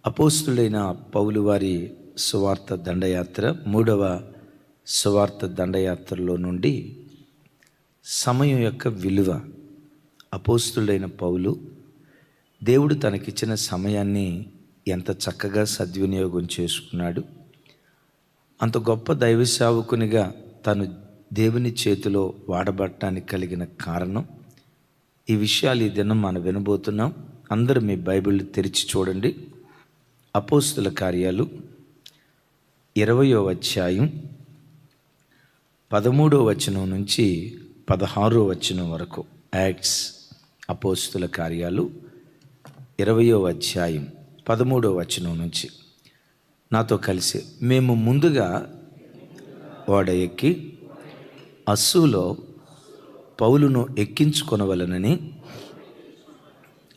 అపోస్తులైన పౌలు వారి సువార్త దండయాత్ర 3వ సువార్త దండయాత్రలో నుండి సమయం యొక్క విలువ. అపోస్తులైన పౌలు దేవుడు తనకిచ్చిన సమయాన్ని ఎంత చక్కగా సద్వినియోగం చేసుకున్నాడు. అంత గొప్ప దైవ సేవకునిగా తను దేవుని చేతిలో వాడబడటానికి కలిగిన కారణం. ఈ విషయాలు ఈ దినం మనం వినబోతున్నాం. అందరూ మీ బైబిల్ తెరిచి చూడండి. అపోస్తుల కార్యాలు 20వ అధ్యాయం 13వ వచనం నుంచి 16వ వచనం వరకు. యాక్ట్స్ అపోస్తుల కార్యాలు 20వ అధ్యాయం 13వ వచనం నుంచి నాతో కలిసి మేము ముందుగా ఓడ ఎక్కి అస్సులో పౌలును ఎక్కించుకొనవలనని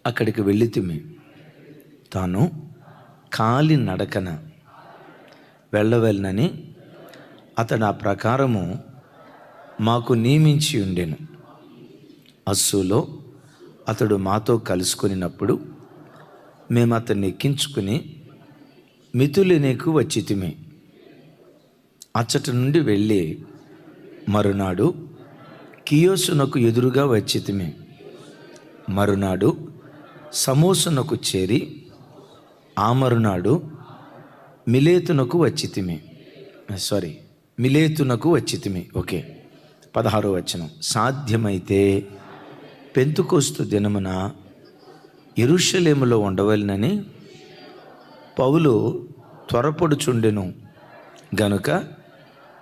అక్కడికి వెళ్ళితిమి. తాను కాలి నడకన వెళ్ళవలనని అతడు ఆ ప్రకారము మాకు నియమించి ఉండెను. అస్సులో అతడు మాతో కలుసుకున్నప్పుడు మేము అతన్ని ఎక్కించుకుని మితులెనెకు వచ్చితిమి. అచ్చటి నుండి వెళ్ళి మరునాడు కియోసునకు ఎదురుగా వచ్చితిమి. మరునాడు సమోసునకు చేరి ఆ మరునాడు మిలేతునకు వచ్చితిమి. ఓకే, 16వ వచనం. సాధ్యమైతే పెంతుకోస్తు దినమున యెరూషలేములో ఉండవలెనని పౌలు త్వరపడుచుండెను గనుక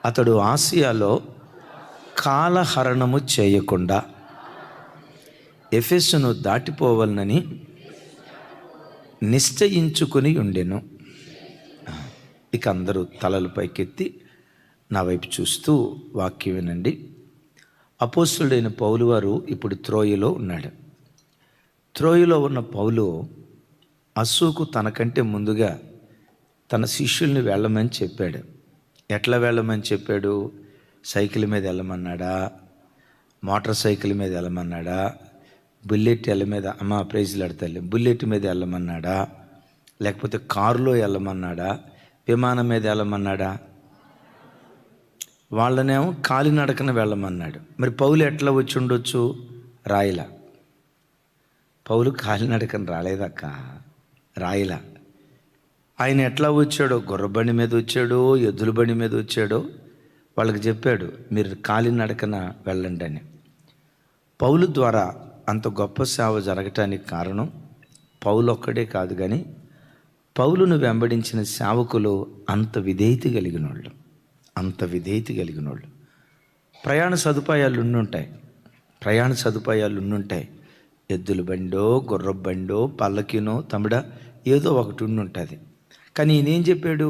అతడు ఆసియాలో కాలహరణము చేయకుండా ఎఫెసును దాటిపోవాలనని నిశ్చయించుకుని ఉండెను. ఇక అందరూ తలలు పైకెత్తి నా వైపు చూస్తూ వాక్యం వినండి. అపోస్తుడైన పౌలు వారు ఇప్పుడు త్రోయలో ఉన్నాడు. త్రోయలో ఉన్న పౌలు అస్సుకు తనకంటే ముందుగా తన శిష్యుల్ని వెళ్ళమని చెప్పాడు. ఎట్లా వెళ్ళమని చెప్పాడు? సైకిల్ మీద వెళ్ళమన్నాడా? మోటార్ సైకిల్ మీద వెళ్ళమన్నాడా? బుల్లెట్ మీద ప్రైజ్లు ఆడతాయి బుల్లెట్ మీద వెళ్ళమన్నాడా? లేకపోతే కారులో వెళ్ళమన్నాడా? విమానం మీద వెళ్ళమన్నాడా? వాళ్ళనేమో కాలినడకన వెళ్ళమన్నాడు. మరి పౌలు ఎట్లా వచ్చి ఉండొచ్చు? రాయిలా. పౌలు కాలినడకన రాలేదక్క, రాయిలా. ఆయన ఎట్లా వచ్చాడో? గుర్రబండి మీద వచ్చాడో, ఎద్దుల బండి మీద వచ్చాడో వాళ్ళకి చెప్పాడు, మీరు కాలినడకన వెళ్ళండి అని. పౌలు ద్వారా అంత గొప్ప సేవ జరగటానికి కారణం పౌలు ఒక్కడే కాదు, కానీ పౌలును వెంబడించిన సేవకులు అంత విధేయత కలిగిన వాళ్ళు. ప్రయాణ సదుపాయాలు ఉండుంటాయి. ఎద్దుల బండో, గుర్ర బండో, పల్లకినో, తమిడ ఏదో ఒకటి ఉండుంటుంది. కానీ ఈయనేం చెప్పాడు?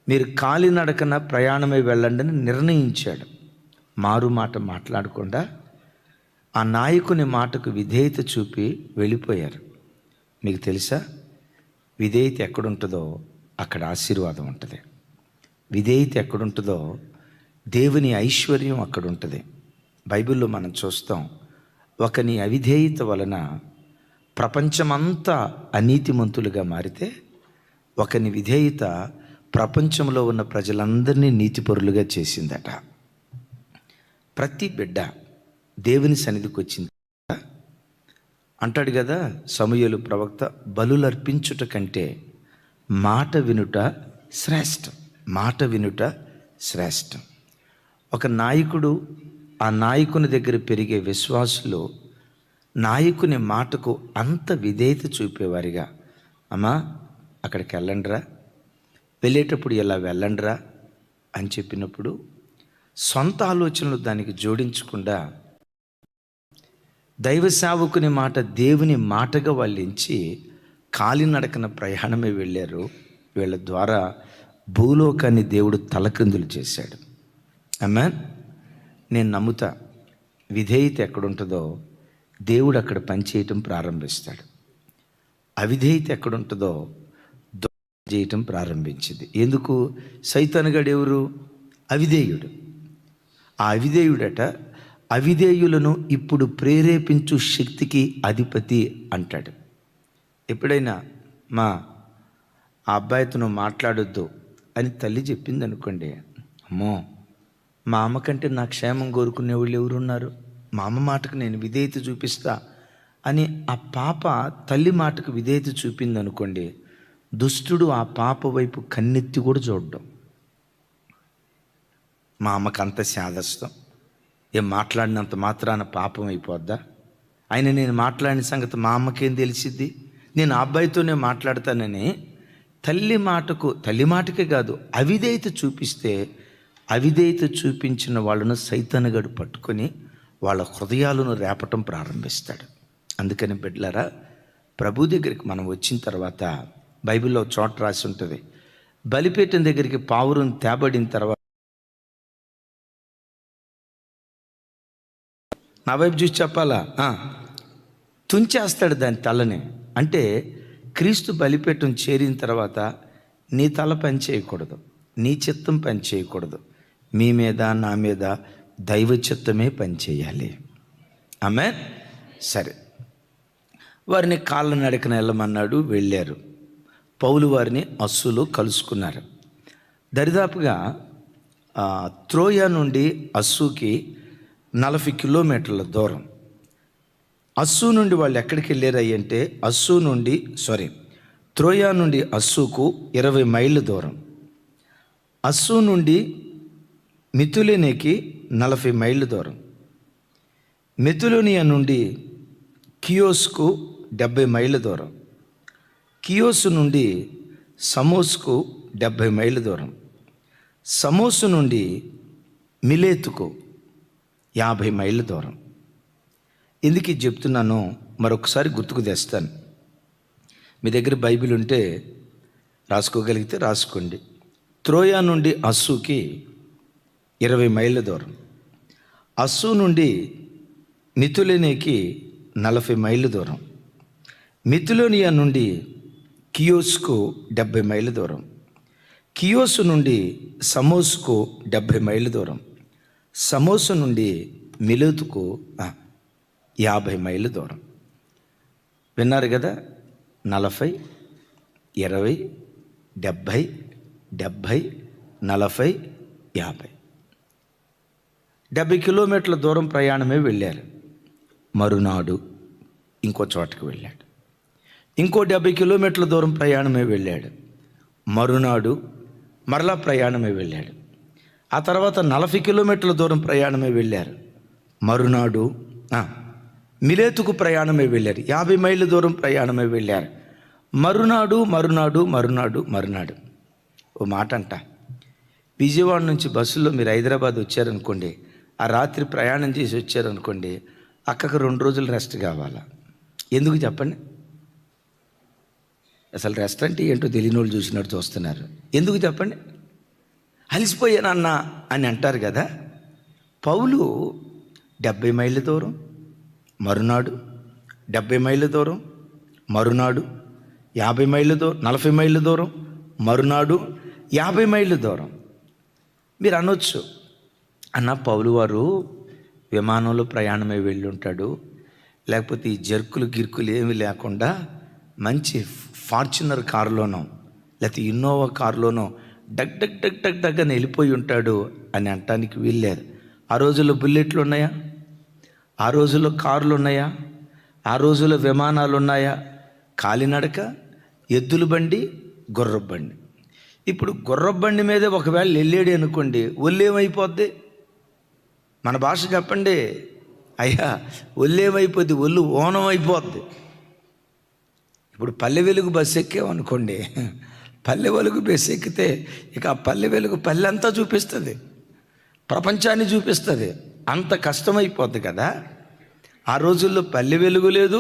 మీరు కాలినడకన ప్రయాణమై వెళ్ళండి అని నిర్ణయించాడు. మారు మాట మాట్లాడకుండా ఆ నాయకుని మాటకు విధేయత చూపి వెళ్ళిపోయారు. మీకు తెలుసా, విధేయత ఎక్కడుంటుందో అక్కడ ఆశీర్వాదం ఉంటుంది. విధేయత ఎక్కడుంటుందో దేవుని ఐశ్వర్యం అక్కడ ఉంటుంది. బైబిల్లో మనం చూస్తాం, ఒకని అవిధేయత వలన ప్రపంచమంతా అనీతిమంతులుగా మారితే ఒకని విధేయత ప్రపంచంలో ఉన్న ప్రజలందరినీ నీతిపరులుగా చేసిందట. ప్రతి బిడ్డ దేవుని సన్నిధికి వచ్చింది అంటాడు కదా సమూయేలు ప్రవక్త, బలులర్పించుట కంటే మాట వినుట శ్రేష్టం. ఒక నాయకుడు, ఆ నాయకుని దగ్గర పెరిగే విశ్వాసులు నాయకుని మాటకు అంత విధేయత చూపేవారిగా, అమ్మా అక్కడికి వెళ్ళండిరా, వెళ్ళేటప్పుడు ఇలా వెళ్ళండిరా అని చెప్పినప్పుడు సొంత ఆలోచనలు దానికి జోడించకుండా దైవ సేవకుని మాట దేవుని మాటగా వాళ్ళు ఎంచి కాలినడకన ప్రయాణమే వెళ్ళారు. వీళ్ళ ద్వారా భూలోకాన్ని దేవుడు తలకిందులు చేశాడు. ఆమేన్. నేను నమ్ముతా, విధేయత ఎక్కడుంటుందో దేవుడు అక్కడ పనిచేయటం ప్రారంభిస్తాడు. అవిధేయత ఎక్కడుంటుందో చేయటం ప్రారంభించింది. ఎందుకు? సైతానుగాడు ఎవరు? అవిధేయుడు. ఆ అవిధేయుడట అవిధేయులను ఇప్పుడు ప్రేరేపించు శక్తికి అధిపతి అంటాడు. ఎప్పుడైనా ఆ అబ్బాయితో నువ్వు మాట్లాడొద్దు అని తల్లి చెప్పింది అనుకోండి, అమ్మో మా అమ్మ కంటే నా క్షేమం కోరుకునే వాళ్ళు ఎవరున్నారు, మా అమ్మ మాటకు నేను విధేయత చూపిస్తా అని ఆ పాప తల్లి మాటకు విధేయత చూపింది అనుకోండి, దుష్టుడు ఆ పాప వైపు కన్నెత్తి కూడా చూడడం. మా అమ్మకు అంత శాదస్తం, ఏం మాట్లాడినంత మాత్రాన పాపం అయిపోద్దా, ఆయన నేను మాట్లాడిన సంగతి మా అమ్మకేం తెలిసిద్ది, నేను ఆ అబ్బాయితోనే మాట్లాడతానని తల్లి మాటకే కాదు అవిధేయత చూపిస్తే, అవిధేయత చూపించిన వాళ్ళను సైతానుగాడు పట్టుకొని వాళ్ళ హృదయాలను రేపటం ప్రారంభిస్తాడు. అందుకని బిడ్డలారా, ప్రభు దగ్గరికి మనం వచ్చిన తర్వాత బైబిల్లో చోట రాసి ఉంటుంది, బలిపీఠం దగ్గరికి పావురం తేబడిన తర్వాత నా వైపు చూసి చెప్పాలా, తుంచేస్తాడు దాని తలని. అంటే క్రీస్తు బలిపీఠం చేరిన తర్వాత నీ తల పని చేయకూడదు, నీ చిత్తం పని చేయకూడదు, మీ మీద నా మీద దైవ చిత్తమే పని చేయాలి. ఆమేన్. సరే, వారిని కాళ్ళ నడకన వెళ్ళమన్నాడు, వెళ్ళారు. పౌలు వారిని అస్సులో కలుసుకున్నారు. దరిదాపుగా త్రోయ నుండి అస్సుకి 40 కిలోమీటర్ల దూరం. అస్సు నుండి వాళ్ళు ఎక్కడికి వెళ్ళారు అంటే త్రోయ నుండి అస్సుకు 20 మైళ్ళు దూరం. అస్సు నుండి మితులేనేకి 40 మైళ్ళు దూరం. మితులోనియా నుండి కియోస్కు 70 మైళ్ళ దూరం. కియోసు నుండి సమోస్కు 70 మైళ్ళ దూరం. సమోసు నుండి మిలేతుకు 50 మైళ్ళ దూరం. ఎందుకు ఇది చెప్తున్నానో మరొకసారి గుర్తుకు తెస్తాను. మీ దగ్గర బైబిల్ ఉంటే రాసుకోగలిగితే రాసుకోండి. త్రోయ నుండి అస్సుకి 20 మైళ్ళ దూరం. అస్సు నుండి మితులేనేకి 40 మైళ్ళ దూరం. మితులోనియా నుండి కియోస్కు 70 మైళ్ళ దూరం. కియోసు నుండి సమోస్కు 70 మైళ్ళ దూరం. సమోసు నుండి మిలేతుకు 50 మైళ్ళ దూరం. విన్నారు కదా, 40, 20, 70, 40, 50. 70 కిలోమీటర్ల దూరం ప్రయాణమే వెళ్ళారు. మరునాడు ఇంకో చోటకి వెళ్ళాడు. ఇంకో 70 కిలోమీటర్ల దూరం ప్రయాణమే వెళ్ళాడు. మరునాడు మరలా ప్రయాణమే వెళ్ళాడు. ఆ తర్వాత 40 కిలోమీటర్ల దూరం ప్రయాణమే వెళ్ళారు. మరునాడు మిలేతుకు ప్రయాణమే వెళ్ళారు. 50 మైళ్ళ దూరం ప్రయాణమే వెళ్ళారు. మరునాడు ఓ మాట అంట, విజయవాడ నుంచి బస్సులో మీరు హైదరాబాద్ వచ్చారనుకోండి, ఆ రాత్రి ప్రయాణం చేసి వచ్చారనుకోండి, అక్కకు 2 రోజులు రెస్ట్ కావాలా. ఎందుకు చెప్పండి? అసలు రెస్ట్ అంటే ఏంటో తెలియని వాళ్ళు చూసినట్టు చూస్తున్నారు. ఎందుకు చెప్పండి? అలసిపోయానన్నా అని అంటారు కదా. పౌలు 70 మైళ్ళ దూరం, మరునాడు 70 మైళ్ళ దూరం, మరునాడు 50 మైళ్ళ దూరం, 40 మైళ్ళ దూరం, మరునాడు 50 మైళ్ళ దూరం. మీరు అనొచ్చు, అన్న పౌలు వారు విమానంలో ప్రయాణమై వెళ్ళి ఉంటాడు, లేకపోతే ఈ జర్కులు గిర్కులు ఏమీ లేకుండా మంచి ఫార్చునర్ కారులోనో లేకపోతే ఇన్నోవా కారులోనో డగ్ డగ్ డగ్ డగ్ డగ్ అని వెళ్ళిపోయి ఉంటాడు అని అనటానికి వీల్లేదు. ఆ రోజుల్లో బుల్లెట్లు ఉన్నాయా? ఆ రోజుల్లో కార్లు ఉన్నాయా? ఆ రోజుల్లో విమానాలు ఉన్నాయా? కాలినడక, ఎద్దుల బండి, గుర్రపు బండి. ఇప్పుడు గుర్రపు బండి మీదే ఒకవేళ వెళ్ళాడు అనుకోండి, ఒళ్ళేమైపోద్ది? మన భాష చెప్పండి అయ్యా, ఒళ్ళేమైపోద్ది? ఒళ్ళు ఓనం అయిపోద్ది. ఇప్పుడు పల్లె వెలుగు బస్సు ఎక్కామనుకోండి, పల్లె వెలుగు బస్సు ఎక్కితే ఇక ఆ పల్లె వెలుగు పల్లె అంతా చూపిస్తుంది, ప్రపంచాన్ని చూపిస్తుంది. అంత కష్టమైపోద్ది కదా. ఆ రోజుల్లో పల్లె వెలుగు లేదు,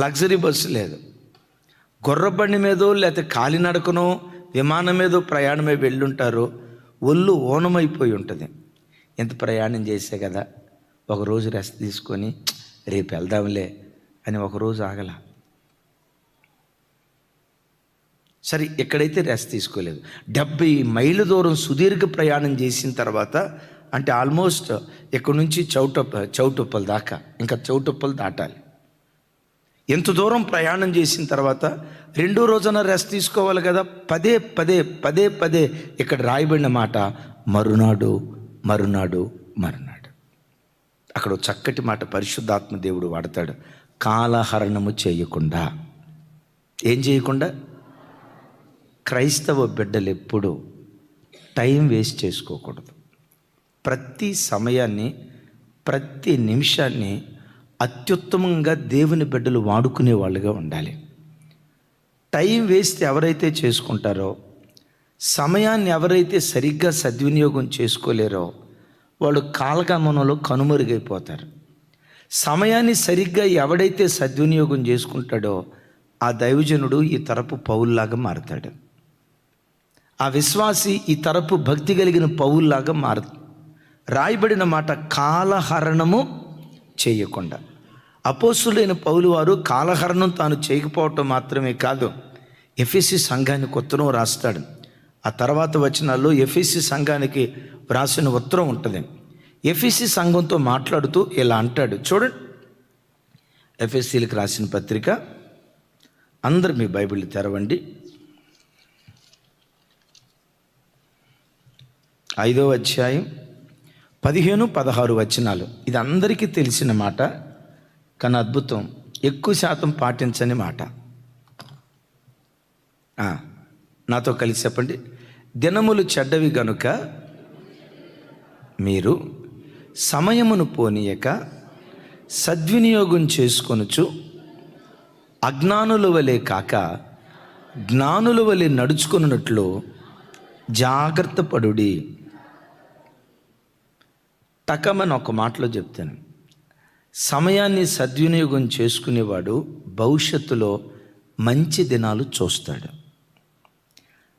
లగ్జరీ బస్సు లేదు. గుర్రబండి మీదో లేకపోతే కాలినడకనో విమానం మీదో ప్రయాణమై వెళ్ళుంటారు, ఒళ్ళు ఓనమైపోయి ఉంటుంది. ఎంత ప్రయాణం చేసే కదా, ఒకరోజు రెస్ట్ తీసుకొని రేపు వెళ్దాంలే అని ఒకరోజు ఆగల. సరే, ఎక్కడైతే రెస్ట్ తీసుకోలేదు, 70 మైళ్ళ దూరం సుదీర్ఘ ప్రయాణం చేసిన తర్వాత, అంటే ఆల్మోస్ట్ ఇక్కడ నుంచి చౌటుప్పల్ దాకా, ఇంకా చౌటుప్పల్ దాటాలి. ఎంత దూరం ప్రయాణం చేసిన తర్వాత రెండో రోజున రెస్ట్ తీసుకోవాలి కదా. పదే పదే పదే పదే ఇక్కడ రాయబడిన మాట మరునాడు మరునాడు మరునాడు. అక్కడ చక్కటి మాట పరిశుద్ధాత్మ దేవుడు వాడతాడు, కాలహరణము చేయకుండా. ఏం చేయకుండా? క్రైస్తవ బిడ్డలు ఎప్పుడు టైం వేస్ట్ చేసుకోకూడదు. ప్రతి సమయాన్ని, ప్రతి నిమిషాన్ని అత్యుత్తమంగా దేవుని బిడ్డలు వాడుకునే వాళ్ళుగా ఉండాలి. టైం వేస్ట్ ఎవరైతే చేసుకుంటారో, సమయాన్ని ఎవరైతే సరిగ్గా సద్వినియోగం చేసుకోలేరో వాళ్ళు కాలగమనంలో కనుమరుగైపోతారు. సమయాన్ని సరిగ్గా ఎవడైతే సద్వినియోగం చేసుకుంటాడో ఆ దైవజనుడు ఈ తరపు పౌల్లాగా మారుతాడు. ఆ విశ్వాసి ఈ తరపు భక్తి కలిగిన పౌల్లాగా రాయబడిన మాట కాలహరణము చేయకుండా. అపోస్తులైన పౌలు వారు కాలహరణం తాను చేయకపోవటం మాత్రమే కాదు, ఎఫెసీ సంఘానికి ఉత్తరం రాస్తాడు. ఆ తర్వాత వచనాల్లో ఎఫెసీ సంఘానికి వ్రాసిన ఉత్తరం ఉంటుంది. ఎఫెసీ సంఘంతో మాట్లాడుతూ ఇలా అంటాడు, చూడండి. ఎఫెసీలకు రాసిన పత్రిక, అందరు మీ బైబిల్ తెరవండి. 5వ అధ్యాయం 15-16 వచనాలు. ఇది అందరికీ తెలిసిన మాట, కానీ అద్భుతం, ఎక్కువ శాతం పాటించని మాట. నాతో కలిసి చెప్పండి. దినములు చెడ్డవి గనుక మీరు సమయమును పోనీయక సద్వినియోగం చేసుకొనుచు అజ్ఞానుల వలె కాక జ్ఞానుల వలె నడుచుకున్నట్లు జాగ్రత్త పడుడి. టకమని ఒక మాటలో చెప్తాను, సమయాన్ని సద్వినియోగం చేసుకునేవాడు భవిష్యత్తులో మంచి దినాలు చూస్తాడు.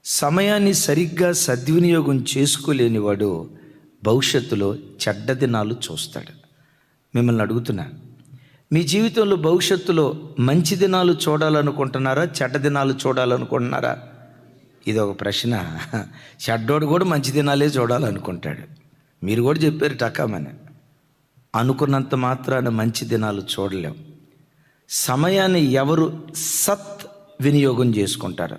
సమయాన్ని సరిగ్గా సద్వినియోగం చేసుకోలేనివాడు భవిష్యత్తులో చెడ్డ దినాలు చూస్తాడు. మిమ్మల్ని అడుగుతున్నా, మీ జీవితంలో భవిష్యత్తులో మంచి దినాలు చూడాలనుకుంటున్నారా, చెడ్డ దినాలు చూడాలనుకుంటున్నారా? ఇది ఒక ప్రశ్న. చెడ్డోడు కూడా మంచి దినాలే చూడాలనుకుంటాడు. మీరు కూడా చెప్పారు టకామని. అనుకున్నంత మాత్రాన మంచి దినాలు చూడలేం. సమయాన్ని ఎవరు సత్ వినియోగం చేసుకుంటారు?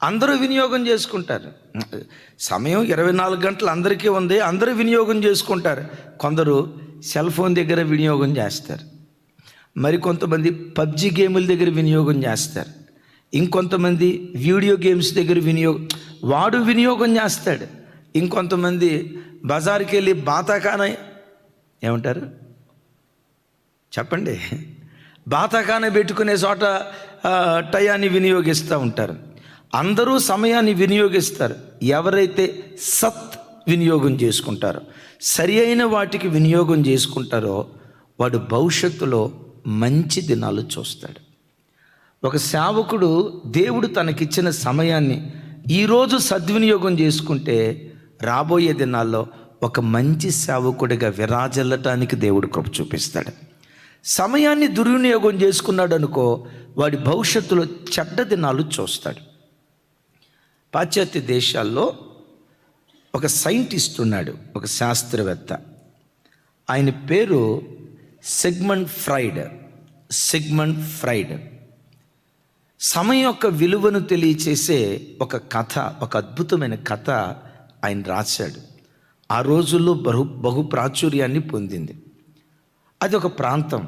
అందరూ వినియోగం చేసుకుంటారు. సమయం 24 గంటలు అందరికీ ఉంది, అందరూ వినియోగం చేసుకుంటారు. కొందరు సెల్ ఫోన్ దగ్గర వినియోగం చేస్తారు, మరికొంతమంది పబ్జి గేముల దగ్గర వినియోగం చేస్తారు, ఇంకొంతమంది వీడియో గేమ్స్ దగ్గర వాడు వినియోగం చేస్తాడు. ఇంకొంతమంది బజార్కి వెళ్ళి బాతాఖానా, ఏమంటారు చెప్పండి, బాతాఖానా పెట్టుకునే చోట టయాన్ని వినియోగిస్తూ ఉంటారు. అందరూ సమయాన్ని వినియోగిస్తారు. ఎవరైతే సత్ వినియోగం చేసుకుంటారో, సరి అయిన వాటికి వినియోగం చేసుకుంటారో వాడు భవిష్యత్తులో మంచి దినాలు చూస్తాడు. ఒక సేవకుడు దేవుడు తనకిచ్చిన సమయాన్ని ఈరోజు సద్వినియోగం చేసుకుంటే రాబోయే దినాల్లో ఒక మంచి సేవకుడిగా విరాజిల్లటానికి దేవుడు కృప చూపిస్తాడు. సమయాన్ని దుర్వినియోగం చేసుకున్నాడు అనుకో, వాడి భవిష్యత్తులో చెడ్డ దినాలు చూస్తాడు. పాశ్చాత్య దేశాల్లో ఒక సైంటిస్ట్ ఉన్నాడు, ఒక శాస్త్రవేత్త. ఆయన పేరు సిగ్మండ్ ఫ్రైడ్. సమయం యొక్క విలువను తెలియచేసే ఒక కథ, ఒక అద్భుతమైన కథ ఆయన రాశాడు. ఆ రోజుల్లో బహు ప్రాచుర్యాన్ని పొందింది. అది ఒక ప్రాంతం.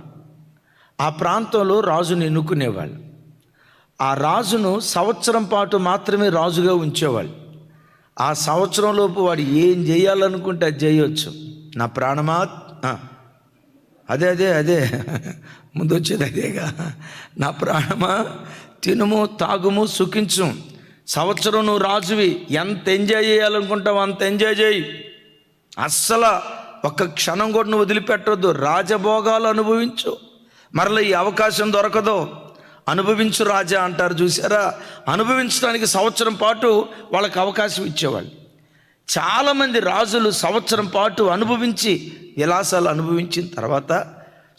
ఆ ప్రాంతంలో రాజును ఎన్నుకునేవాళ్ళు. ఆ రాజును సంవత్సరం పాటు మాత్రమే రాజుగా ఉంచేవాళ్ళు. ఆ సంవత్సరంలోపు వాడు ఏం చేయాలనుకుంటే అది చేయవచ్చు. నా ప్రాణమా, అదే ముందు వచ్చేది అదేగా, నా ప్రాణమా తినుము తాగుము సుఖించు. సంవత్సరం నువ్వు రాజువి, ఎంత ఎంజాయ్ చేయాలనుకుంటావు అంత ఎంజాయ్ చేయి. అస్సలు ఒక్క క్షణం కూడా నువ్వు వదిలిపెట్టొద్దు. రాజభోగాలు అనుభవించు. మరలా ఈ అవకాశం దొరకదు. అనుభవించు రాజా అంటారు చూసారా, అనుభవించడానికి సంవత్సరం పాటు వాళ్ళకి అవకాశం ఇచ్చేవాళ్ళు. చాలామంది రాజులు సంవత్సరం పాటు అనుభవించి విలాసాలు అనుభవించిన తర్వాత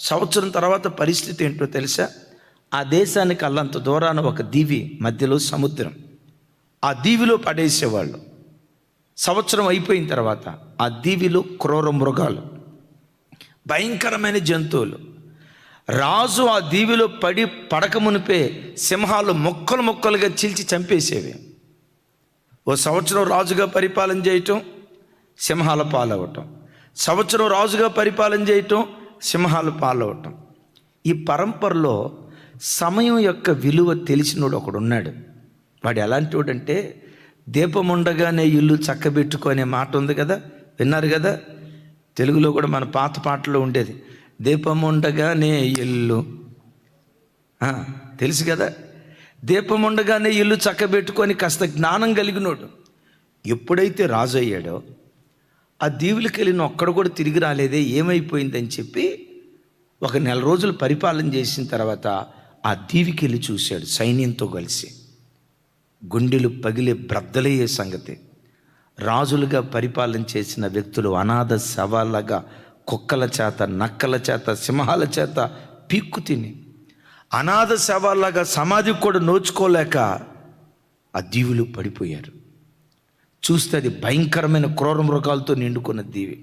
సంవత్సరం తర్వాత పరిస్థితి ఏంటో తెలుసా? ఆ దేశానికి అల్లంత దూరాన ఒక దీవి, మధ్యలో సముద్రం. ఆ దీవిలో పడేసేవాళ్ళు. సంవత్సరం అయిపోయిన తర్వాత ఆ దీవిలో క్రూర మృగాలు, భయంకరమైన జంతువులు, రాజు ఆ దీవిలో పడక మునిపే సింహాలు మొక్కలు మొక్కలుగా చీల్చి చంపేసేవి. ఓ సంవత్సరం రాజుగా పరిపాలన చేయటం, సింహాల పాలవటం, సంవత్సరం రాజుగా పరిపాలన చేయటం, సింహాల పాలవటం. ఈ పరంపరలో సమయం యొక్క విలువ తెలిసినోడు ఒకడున్నాడు. వాడు ఎలాంటి వాడంటే, దీపం ఉండగానే ఇల్లు చక్కబెట్టుకునే మాట ఉంది కదా, విన్నారు కదా. తెలుగులో కూడా మన పాత పాటలో ఉండేది, దీపం ఉండగానే ఇల్లు, తెలుసు కదా. దీపం ఉండగానే ఇల్లు చక్కబెట్టుకొని కాస్త జ్ఞానం కలిగినోడు. ఎప్పుడైతే రాజు అయ్యాడో ఆ దీవులకి వెళ్ళిన ఒక్కడు కూడా తిరిగి రాలేదే, ఏమైపోయిందని చెప్పి ఒక 1 రోజులు పరిపాలన చేసిన తర్వాత ఆ దీవికి వెళ్ళి చూశాడు సైన్యంతో కలిసి. గుండెలు పగిలే బ్రద్దలయ్యే సంగతి. రాజులుగా పరిపాలన చేసిన వ్యక్తులు అనాథ శవాలగా కుక్కల చేత, నక్కల చేత, సింహాల చేత పీక్కు తిని అనాథ శవాల్లాగా సమాధికి కూడా నోచుకోలేక ఆ దీవులు పడిపోయారు. చూస్తే అది భయంకరమైన క్రూర మృగాలతో నిండుకున్న దీవి.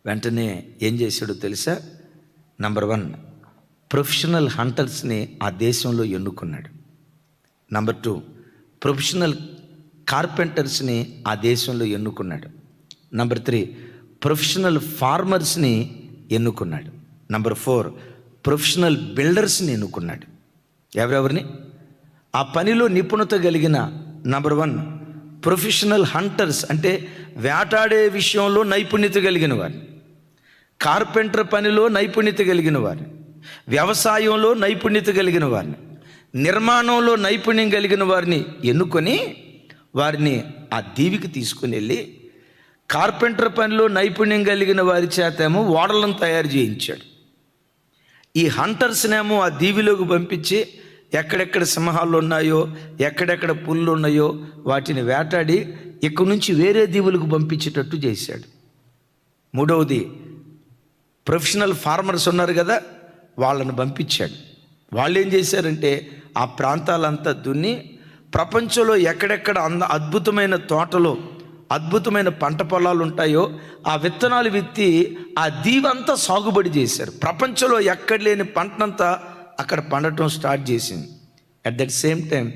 వెంటనే ఏం చేశాడో తెలుసా? నంబర్ 1, ప్రొఫెషనల్ హంటర్స్ని ఆ దేశంలో ఎన్నుకున్నాడు. నంబర్ 2, ప్రొఫెషనల్ కార్పెంటర్స్ని ఆ దేశంలో ఎన్నుకున్నాడు. నంబర్ 3, ప్రొఫెషనల్ ఫార్మర్స్ని ఎన్నుకున్నాడు. నంబర్ 4, ప్రొఫెషనల్ బిల్డర్స్ని ఎన్నుకున్నాడు. ఎవరెవరిని? ఆ పనిలో నిపుణత కలిగిన నంబర్ 1 ప్రొఫెషనల్ హంటర్స్, అంటే వేటాడే విషయంలో నైపుణ్యత కలిగిన వారిని, కార్పెంటర్ పనిలో నైపుణ్యత కలిగిన వారిని, వ్యవసాయంలో నైపుణ్యత కలిగిన వారిని, నిర్మాణంలో నైపుణ్యం కలిగిన వారిని ఎన్నుకొని వారిని ఆ దీవికి తీసుకుని వెళ్ళి కార్పెంటర్ పనిలో నైపుణ్యం కలిగిన వారి చేతేమో ఓడలను తయారు చేయించాడు. ఈ హంటర్స్నేమో ఆ దీవిలోకి పంపించి ఎక్కడెక్కడ సింహాలు ఉన్నాయో, ఎక్కడెక్కడ పుళ్ళు ఉన్నాయో వాటిని వేటాడి ఇక్కడి నుంచి వేరే దీవులకు పంపించేటట్టు చేశాడు. 3వది, ప్రొఫెషనల్ ఫార్మర్స్ ఉన్నారు కదా, వాళ్ళని పంపించాడు. వాళ్ళు ఏం చేశారంటే ఆ ప్రాంతాలంతా దున్ని ప్రపంచంలో ఎక్కడెక్కడ అద్భుతమైన తోటలు, అద్భుతమైన పంట పొలాలు ఉంటాయో ఆ విత్తనాలు విత్తి ఆ దీవంతా సాగుబడి చేశారు. ప్రపంచంలో ఎక్కడ లేని పంటనంతా అక్కడ పండటం స్టార్ట్ చేసింది. At that same time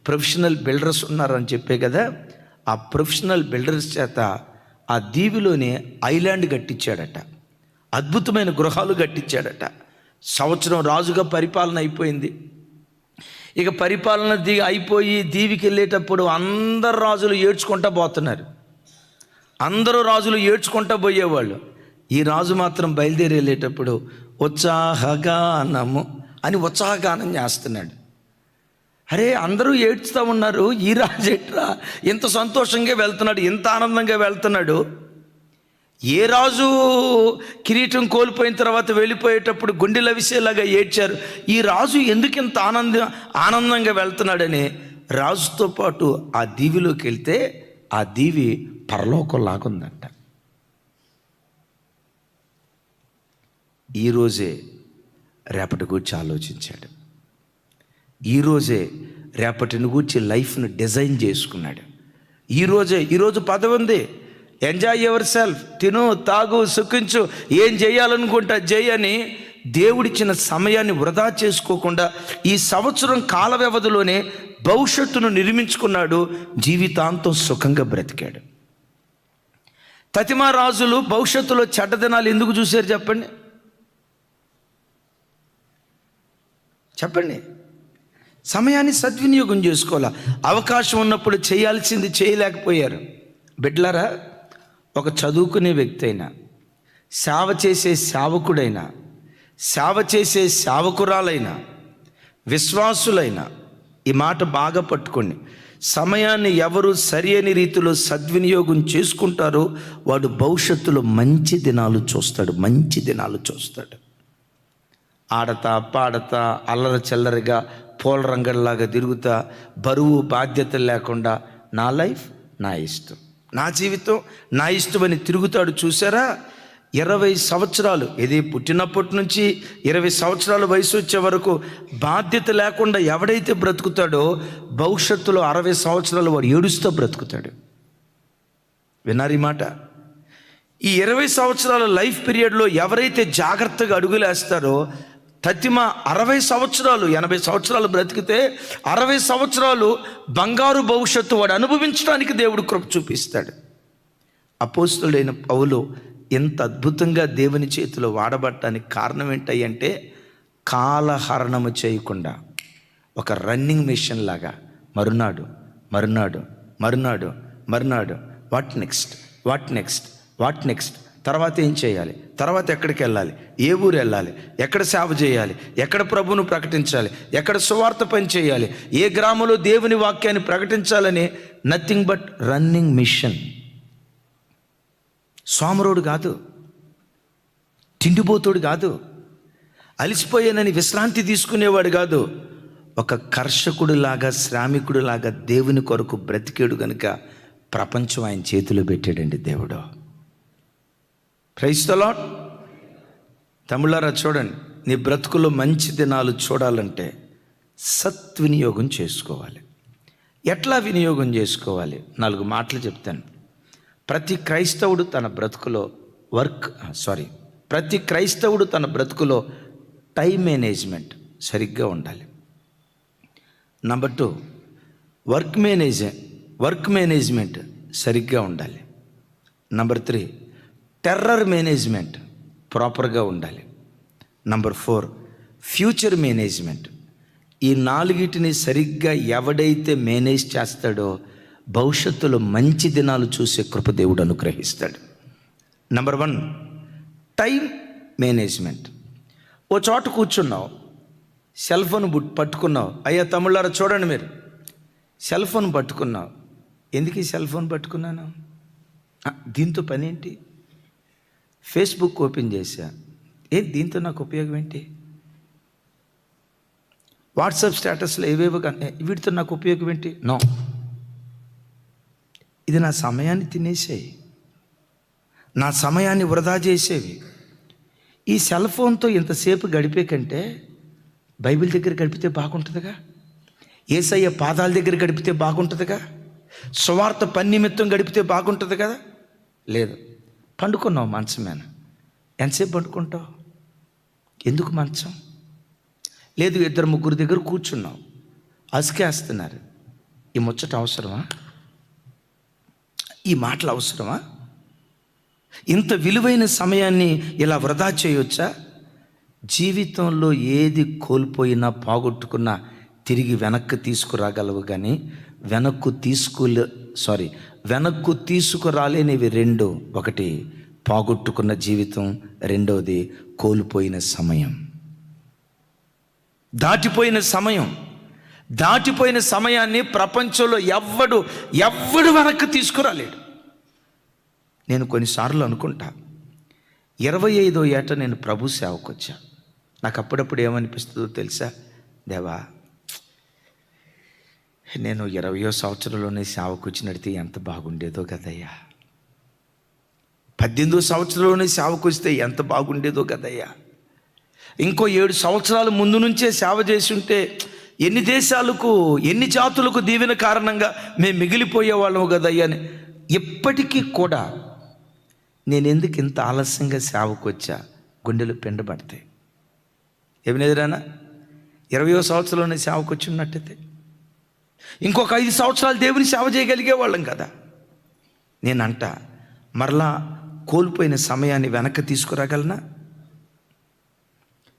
professional builders ఉన్నారని చెప్పే కదా, ఆ ప్రొఫెషనల్ బిల్డర్స్ చేత ఆ దీవిలోనే ఐలాండ్ కట్టించాడట, అద్భుతమైన గృహాలు కట్టించాడట. సంవత్సరం రాజుగా పరిపాలన అయిపోయింది. ఇక పరిపాలన అయిపోయి దీవికి వెళ్ళేటప్పుడు అందరు రాజులు ఏడ్చుకుంటా పోతున్నారు. అందరూ రాజులు ఏడ్చుకుంటా పోయేవాళ్ళు. ఈ రాజు మాత్రం బయలుదేరి వెళ్ళేటప్పుడు ఉత్సాహగానము అని ఉత్సాహగానం చేస్తున్నాడు. అరే, అందరూ ఏడ్చుతూ ఉన్నారు, ఈ రాజు ఎట్రా ఇంత సంతోషంగా వెళ్తున్నాడు, ఇంత ఆనందంగా వెళ్తున్నాడు? ఏ రాజు కిరీటం కోల్పోయిన తర్వాత వెళ్ళిపోయేటప్పుడు గుండెల విసేలాగా ఏడ్చారు, ఈ రాజు ఎందుకు ఇంత ఆనందంగా వెళ్తున్నాడని రాజుతో పాటు ఆ దీవిలోకి వెళ్తే ఆ దీవి పరలోకంలాగుందంట. ఈరోజే రేపటి గురించి ఆలోచించాడు. ఈరోజే రేపటిని గురించి లైఫ్ను డిజైన్ చేసుకున్నాడు. ఈరోజు పదవి ఉంది, ఎంజాయ్ యువర్ సెల్ఫ్, తిను, తాగు, సుఖించు, ఏం చేయాలనుకుంటా చేయని దేవుడిచ్చిన సమయాన్ని వృధా చేసుకోకుండా ఈ సంవత్సరం కాల వ్యవధిలోనే భవిష్యత్తును నిర్మించుకున్నాడు. జీవితాంతం సుఖంగా బ్రతికాడు. తతిమా రాజులు భవిష్యత్తులో చెడ్డ దినాలు ఎందుకు చూశారు చెప్పండి? సమయాన్ని సద్వినియోగం చేసుకోవాలా. అవకాశం ఉన్నప్పుడు చేయాల్సింది చేయలేకపోయారు. బిడ్డలారా, ఒక చదువుకునే వ్యక్తి అయినా, సేవ చేసే సేవకుడైనా, సేవ చేసే సేవకురాలైనా, విశ్వాసులైనా ఈ మాట బాగా పట్టుకోండి. సమయాన్ని ఎవరు సరి అయిన రీతిలో సద్వినియోగం చేసుకుంటారో వాడు భవిష్యత్తులో మంచి దినాలు చూస్తాడు. ఆడతా పాడతా అల్లరి చిల్లరిగా పూల రంగల్లాగా తిరుగుతా బరువు బాధ్యతలు లేకుండా నా లైఫ్ నా ఇష్టం, నా జీవితం నా ఇష్టం అని తిరుగుతాడు. చూసారా, 20 సంవత్సరాలు, ఇది పుట్టినప్పటి నుంచి 20 సంవత్సరాల వయసు వచ్చే వరకు బాధ్యత లేకుండా ఎవడైతే బ్రతుకుతాడో భవిష్యత్తులో 60 సంవత్సరాలు వాడు ఏడుస్తూ బ్రతుకుతాడు. విన్నారు ఈ మాట? ఈ 20 సంవత్సరాల లైఫ్ పీరియడ్లో ఎవరైతే జాగ్రత్తగా అడుగులేస్తారో తతిమ 60 సంవత్సరాలు 80 సంవత్సరాలు బ్రతికితే 60 సంవత్సరాలు బంగారు భవిష్యత్తు వాడు అనుభవించడానికి దేవుడు కృప చూపిస్తాడు. అపోస్తలుడైన పౌలు ఎంత అద్భుతంగా దేవుని చేతిలో వాడబడటానికి కారణం ఏంటంటే కాలహరణము చేయకుండా ఒక రన్నింగ్ మిషన్ లాగా మరునాడు మరునాడు మరునాడు మరునాడు వాట్ నెక్స్ట్ తర్వాత ఏం చేయాలి, తర్వాత ఎక్కడికి వెళ్ళాలి, ఏ ఊరు వెళ్ళాలి, ఎక్కడ సేవ చేయాలి, ఎక్కడ ప్రభువును ప్రకటించాలి, ఎక్కడ సువార్త పని చేయాలి, ఏ గ్రామంలో దేవుని వాక్యాన్ని ప్రకటించాలని నథింగ్ బట్ రన్నింగ్ మిషన్. సోమరోడు కాదు, తిండిపోతుడు కాదు, అలిసిపోయానని విశ్రాంతి తీసుకునేవాడు కాదు. ఒక కర్షకుడిలాగా శ్రామికుడిలాగా దేవుని కొరకు బ్రతికేడు కనుక ప్రపంచం ఆయన చేతిలో పెట్టాడండి దేవుడు. Praise the lord. తమ్ముళ్ళారా చూడండి, నీ బ్రతుకులో మంచి దినాలు చూడాలంటే సద్వినియోగం చేసుకోవాలి. ఎట్లా వినియోగం చేసుకోవాలి? 4 మాటలు చెప్తాను. ప్రతి క్రైస్తవుడు తన బ్రతుకులో టైం మేనేజ్మెంట్ సరిగ్గా ఉండాలి. నెంబర్ 2, వర్క్ మేనేజ్మెంట్ సరిగ్గా ఉండాలి. నెంబర్ 3, టెర్రర్ మేనేజ్మెంట్ ప్రాపర్గా ఉండాలి. Number 4, future management. ఈ 4టిని సరిగ్గా ఎవడైతే మేనేజ్ చేస్తాడో భవిష్యత్తులో మంచి దినాలు చూసే కృప దేవుడు అనుగ్రహిస్తాడు. Number 1, time management. ఓ చోట కూర్చున్నావు, సెల్ ఫోన్ పట్టుకున్నావు. అయ్యా తమ్ముళ్ళారా చూడండి, మీరు సెల్ ఫోన్ పట్టుకున్నావు. ఎందుకు ఈ సెల్ ఫోన్ పట్టుకున్నాను? దీంతో పని ఏంటి? ఫేస్బుక్ ఓపెన్ చేశా, దీంతో నాకు ఉపయోగం ఏంటి? వాట్సాప్ స్టేటస్లో ఏవేవో కానీ వీటితో నాకు ఉపయోగం ఏంటి? నో, ఇది నా సమయాన్ని తినేసేవి, నా సమయాన్ని వృధా చేసేవి. ఈ సెల్ ఫోన్తో ఇంతసేపు గడిపే కంటే బైబిల్ దగ్గర గడిపితే బాగుంటుందిగా, యేసయ్య పాదాల దగ్గర గడిపితే బాగుంటుందిగా, సువార్త పని నిమిత్తం గడిపితే బాగుంటుంది కదా. లేదు, పండుకున్నావు మంచం మీద. ఎంతసేపు పండుకుంటావు? ఎందుకు మంచం? లేదు, 2-3 దగ్గర కూర్చున్నావు, అసికేస్తున్నారు. ఈ ముచ్చట అవసరమా? ఈ మాటలు అవసరమా? ఇంత విలువైన సమయాన్ని ఇలా వృధా చేయొచ్చా? జీవితంలో ఏది కోల్పోయినా పోగొట్టుకున్నా తిరిగి వెనక్కి తీసుకురాగలవు, కానీ వెనక్కు తీసుకురాలేనివి 2. ఒకటి పోగొట్టుకున్న జీవితం, 2వది కోల్పోయిన సమయం. దాటిపోయిన సమయాన్ని ప్రపంచంలో ఎవ్వడు వెనక్కి తీసుకురాలేడు. నేను కొన్నిసార్లు అనుకుంటా, 25వ ఏట నేను ప్రభు సేవకు వచ్చా. నాకు అప్పుడప్పుడు ఏమనిపిస్తుందో తెలుసా? దేవా, నేను 20వ సంవత్సరంలోనే సేవకు వచ్చినడితే ఎంత బాగుండేదో కదయ్యా. 18వ సంవత్సరంలోనే సేవకు వస్తే ఎంత బాగుండేదో కదయ్యా. ఇంకో 7 సంవత్సరాల ముందు నుంచే సేవ చేసి ఉంటే ఎన్ని దేశాలకు, ఎన్ని జాతులకు దీవెన కారణంగా మేము మిగిలిపోయేవాళ్ళము కదయ్యా అని ఇప్పటికీ కూడా నేను ఎందుకు ఇంత ఆలస్యంగా సేవకు వచ్చా గుండెలు పిండబడతాయి. ఏమి ఎదురానా 20వ సంవత్సరంలోనే సేవకు వచ్చి ఉన్నట్టయితే ఇంకొక 5 సంవత్సరాలు దేవుని సేవ చేయగలిగే వాళ్ళం కదా. నేనంట, మరలా కోల్పోయిన సమయాన్ని వెనక్కి తీసుకురాగలనా?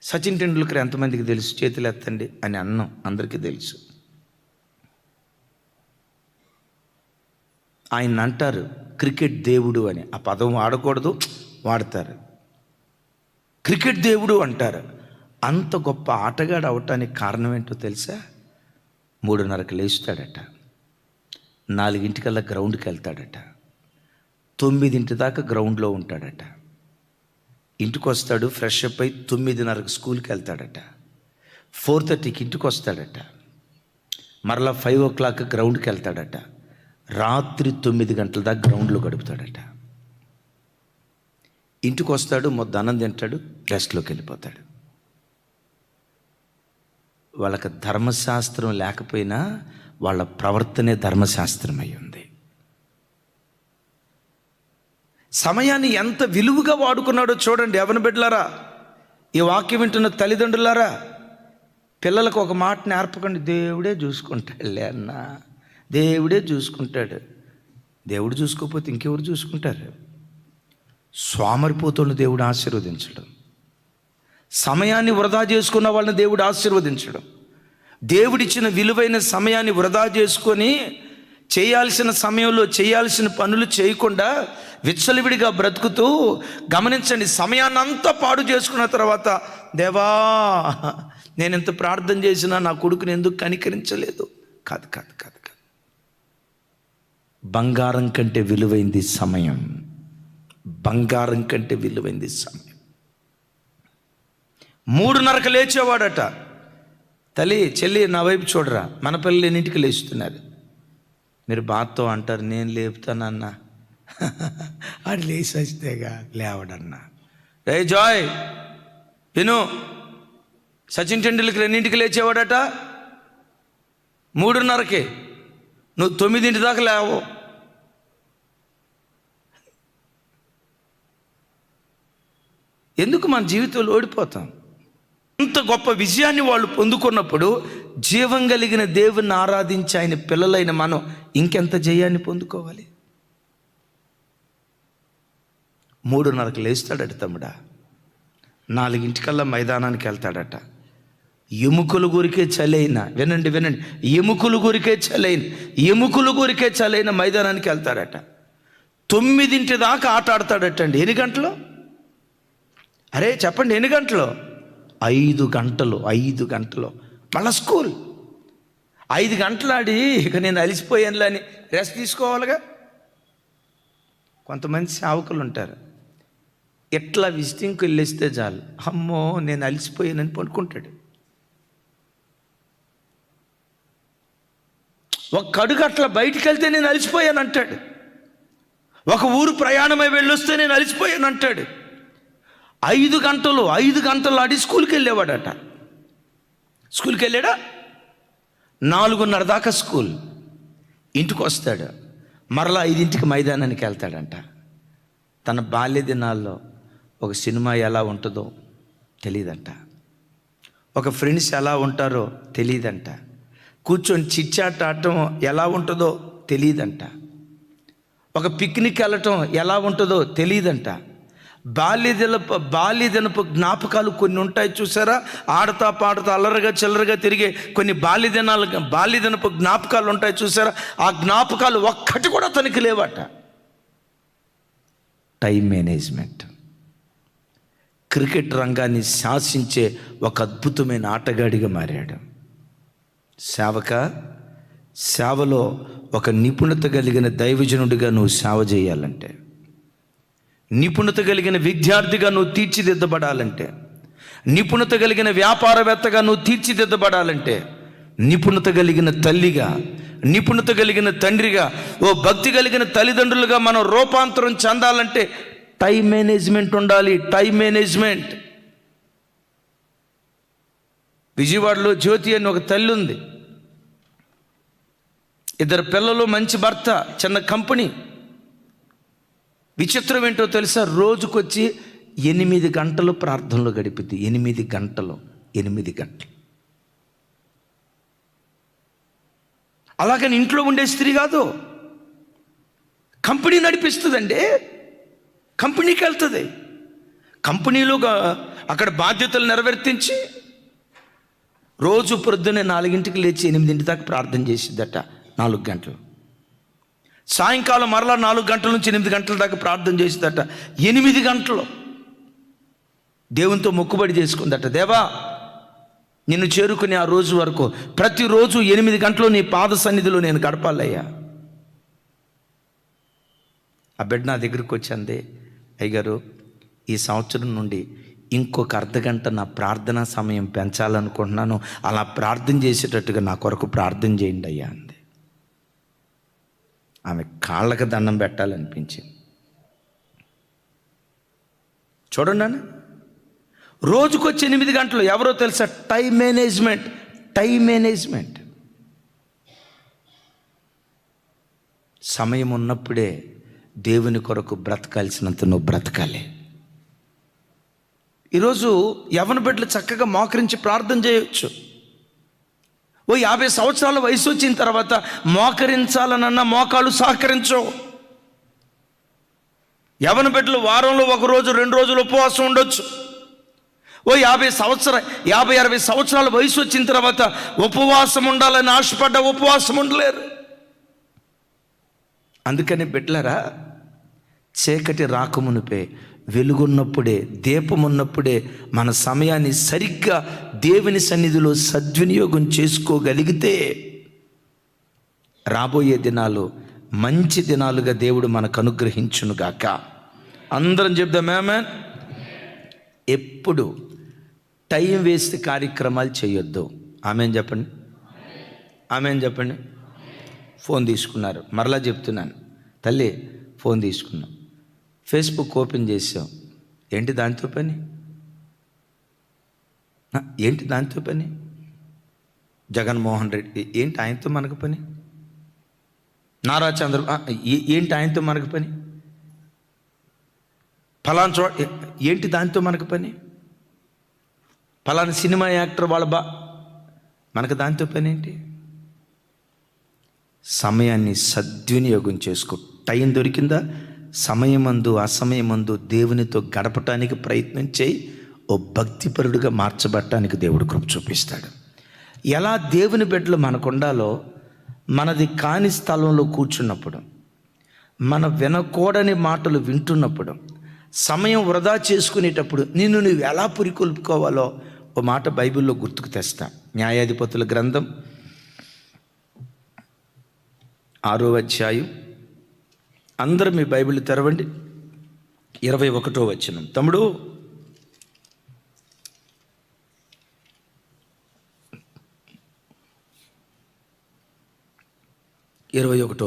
సచిన్ టెండూల్కర్ ఎంతమందికి తెలుసు? చేతులు ఎత్తండి అని అన్నం అందరికీ తెలుసు. ఆయన అంటారు క్రికెట్ దేవుడు అని. ఆ పదం వాడకూడదు, వాడతారు. క్రికెట్ దేవుడు అంటారు. అంత గొప్ప ఆటగాడు అవటానికి కారణం ఏంటో తెలుసా? 3:30కి లేస్తాడట, 4 గ్రౌండ్కి వెళ్తాడట, 9 దాకా గ్రౌండ్లో ఉంటాడట. ఇంటికి వస్తాడు, ఫ్రెష్ అప్ అయి 9:30కి స్కూల్కి వెళ్తాడట, 4:30కి ఇంటికి వస్తాడట, మరలా 5 o'clock గ్రౌండ్కి వెళ్తాడట, రాత్రి 9 గంటల దాకా గ్రౌండ్లో గడుపుతాడట. ఇంటికి వస్తాడు, మొత్తం అన్నం తింటాడు, రెస్ట్లోకి వెళ్ళిపోతాడు. వాళ్ళకి ధర్మశాస్త్రం లేకపోయినా వాళ్ళ ప్రవర్తనే ధర్మశాస్త్రం అయి ఉంది. సమయాన్ని ఎంత విలువగా వాడుకున్నాడో చూడండి. ఎవరి బిడ్డలారా, ఈ వాక్యం వింటున్న తల్లిదండ్రులారా, పిల్లలకు ఒక మాట నేర్పకండి, దేవుడే చూసుకుంటాడులే అన్న, దేవుడే చూసుకుంటాడు. దేవుడు చూసుకోకపోతే ఇంకెవరు చూసుకుంటారు? సోమరిపోతున్న దేవుడు ఆశీర్వదించడం, సమయాన్ని వృధా చేసుకున్న వాళ్ళని దేవుడు ఆశీర్వదించడం, దేవుడిచ్చిన విలువైన సమయాన్ని వృధా చేసుకొని చేయాల్సిన సమయంలో చేయాల్సిన పనులు చేయకుండా విచ్చలవిడిగా బ్రతుకుతూ, గమనించండి, సమయాన్ని అంతా పాడు చేసుకున్న తర్వాత, దేవా నేను ఎంత ప్రార్థన చేసినా నా కొడుకుని ఎందుకు కనికరించలేదు? కాదు కాదు కాదు కాదు. బంగారం కంటే విలువైంది సమయం. బంగారం కంటే విలువైంది సమయం. 3:30కి లేచేవాడట. తల్లి, చెల్లి, నా వైపు చూడరా, మన పిల్లలు ఎన్నింటికి లేస్తున్నారు? మీరు బాధతో అంటారు, నేను లేపుతానన్నా. ఆడు లేచి వస్తేగా లేవడన్నా. రే జాయ్, విను, సచిన్ టెండూల్కర్ ఎన్నింటికి లేచేవాడట? 3:30కి. నువ్వు 9 దాకా లేవు. ఎందుకు మన జీవితంలో ఓడిపోతాం? అంత గొప్ప విజయాన్ని వాళ్ళు పొందుకున్నప్పుడు, జీవం కలిగిన దేవుణ్ణి ఆరాధించి ఆయన పిల్లలైన మనం ఇంకెంత జయాన్ని పొందుకోవాలి? 3:30కి లేస్తాడట తమ్ముడా. 4 మైదానానికి వెళ్తాడట. ఎముకలు గురికే చలైన, వినండి వినండి, ఎముకలు గురికే చలైన మైదానానికి వెళ్తాడట. 9 దాకా ఆట ఆడతాడటండి. ఎన్ని గంటలు? అరే చెప్పండి, ఎన్ని గంటలు? 5 గంటలు. 5 గంటలు మళ్ళా స్కూల్. 5 గంటలు ఆడి ఇక నేను అలిసిపోయానులే అని రెస్ట్ తీసుకోవాలిగా. కొంతమంది సేవకులు ఉంటారు, ఎట్లా విజిటింగ్కి వెళ్ళేస్తే చాలు, అమ్మో నేను అలిసిపోయానని పడుకుంటాడు. ఒక అడుగు అట్లా బయటికి వెళ్తే నేను అలిసిపోయాను అంటాడు. ఒక ఊరు ప్రయాణమై వెళ్ళొస్తే నేను అలిసిపోయాను అంటాడు. 5 గంటలు ఆడి స్కూల్కి వెళ్ళేవాడట. స్కూల్కి వెళ్ళాడా? 4:30 దాకా స్కూల్. ఇంటికి వస్తాడు, మరలా 5ంటికి మైదానానికి వెళ్తాడంట. తన బాల్య దినాల్లో ఒక సినిమా ఎలా ఉంటుందో తెలియదంట, ఒక ఫ్రెండ్స్ ఎలా ఉంటారో తెలియదంట, కూర్చొని చిట్చాట్ ఆడటం ఎలా ఉంటుందో తెలియదంట, ఒక పిక్నిక్ వెళ్ళటం ఎలా ఉంటుందో తెలియదంట. బాల్యదినపు జ్ఞాపకాలు కొన్ని ఉంటాయి చూసారా? ఆడతా పాడుతా అల్లరిగా చిల్లరగా తిరిగే కొన్ని బాల్యదినపు జ్ఞాపకాలు ఉంటాయి చూసారా? ఆ జ్ఞాపకాలు ఒక్కటి కూడా తనకి లేవట. Time management. క్రికెట్ రంగాన్ని శాసించే ఒక అద్భుతమైన ఆటగాడిగా మారాడు. సేవలో ఒక నిపుణత కలిగిన దైవజనుడిగా నువ్వు సేవ చేయాలంటే, నిపుణత కలిగిన విద్యార్థిగా నువ్వు తీర్చిదిద్దబడాలంటే, నిపుణత కలిగిన వ్యాపారవేత్తగా నువ్వు తీర్చిదిద్దబడాలంటే, నిపుణత కలిగిన తల్లిగా, నిపుణత కలిగిన తండ్రిగా, ఓ భక్తి కలిగిన తల్లిదండ్రులుగా మనం రూపాంతరం చెందాలంటే టైం మేనేజ్మెంట్ ఉండాలి. Time management. విజయవాడలో జ్యోతి అని ఒక తల్లి ఉంది. 2 పిల్లలు, మంచి భర్త, చిన్న కంపెనీ. విచిత్రం ఏంటో తెలుసా? రోజుకొచ్చి 8 గంటలు ప్రార్థనలో గడిపిద్ది. 8 గంటలు. అలాగని ఇంట్లో ఉండే స్త్రీ కాదు, కంపెనీ నడిపిస్తుందండి. కంపెనీకి వెళ్తుంది. కంపెనీలో అక్కడ బాధ్యతలు నెరవేర్తించి రోజు పొద్దున్నే 4ంటికి లేచి 8 దాకా ప్రార్థన చేసిద్దట. 4 గంటలు. సాయంకాలం మరలా 4 గంటల నుంచి 8 గంటల దాకా ప్రార్థన చేసిందట. 8 గంటలు దేవునితో మొక్కుబడి చేసుకుందట. దేవా, నిన్ను చేరుకుని ఆ రోజు వరకు ప్రతిరోజు 8 గంటలు నీ పాద సన్నిధిలో నేను గడపాలయ్యా. ఆ బిడ్డ నా దగ్గరికి వచ్చింది, అయ్యగారు, ఈ సంవత్సరం నుండి ఇంకొక అర్ధగంట నా ప్రార్థనా సమయం పెంచాలనుకుంటున్నాను, అలా ప్రార్థన చేసేటట్టుగా నా కొరకు ప్రార్థన చేయండి అయ్యా అంది. ఆమె కాళ్ళకి దండం పెట్టాలనిపించింది. చూడండి అన్న, రోజుకొచ్చి 8 గంటలు. ఎవరో తెలుసా? Time management. సమయం ఉన్నప్పుడే దేవుని కొరకు బ్రతకాల్సినంత నువ్వు బ్రతకాలి. ఈరోజు యవ్వన బిడ్డలు చక్కగా మోకరించి ప్రార్థన చేయొచ్చు. 50 సంవత్సరాల వయసు వచ్చిన తర్వాత మోకరించాలనన్న మోకాళ్ళు సహకరించవు. యవ్వన బిడ్డలు వారంలో 1 రోజు 2 రోజులు ఉపవాసం ఉండొచ్చు. 50-60 సంవత్సరాల వయసు వచ్చిన తర్వాత ఉపవాసం ఉండాలని ఆశపడ్డ ఉపవాసం ఉండలేరు. అందుకని బిడ్డలారా, చీకటి రాకమునుపే, వెలుగున్నప్పుడే, దీపమున్నప్పుడే మన సమయాన్ని సరిగ్గా దేవుని సన్నిధిలో సద్వినియోగం చేసుకోగలిగితే రాబోయే దినాలు మంచి దినాలుగా దేవుడు మనకు అనుగ్రహించునుగాక. అందరం చెప్దాం ఆమేన్. ఎప్పుడు టైం వేస్ట్ కార్యక్రమాలు చేయొద్దు. ఆమేన్ చెప్పండి, ఆమేన్ చెప్పండి. ఫోన్ తీసుకున్నారు, మరలా చెప్తున్నాను తల్లి, ఫోన్ తీసుకున్నాం, ఫేస్బుక్ ఓపెన్ చేసాం, ఏంటి దాంతో పని? ఏంటి దాంతో పని? జగన్మోహన్ రెడ్డి ఏంటి ఆయనతో మనకు పని? నారా చంద్రబాబు ఏంటి ఆయనతో మనకు పని? ఫలానా చోట ఏంటి దాంతో మనకు పని? ఫలానా సినిమా యాక్టర్ వాళ్ళ మనకు దాంతో పని ఏంటి? సమయాన్ని సద్వినియోగం చేసుకో. టైం దొరికిందా, సమయమందు అసమయమందు దేవునితో గడపటానికి ప్రయత్నం చేయి. ఓ భక్తిపరుడుగా మార్చబడటానికి దేవుడు కృప చూపిస్తాడు. ఎలా దేవుని బిడ్డలు మనకు ఉండాలో, మనది కాని స్థలంలో కూర్చున్నప్పుడు, మన వినకూడని మాటలు వింటున్నప్పుడు, సమయం వృధా చేసుకునేటప్పుడు నిన్ను నువ్వు ఎలా పురికొల్పుకోవాలో ఓ మాట బైబిల్లో గుర్తుకు తెస్తా. న్యాయాధిపతుల గ్రంథం 6వ అధ్యాయం. అందరూ మీ బైబిల్ తెరవండి. 21వ వచనం. తమ్ముడు,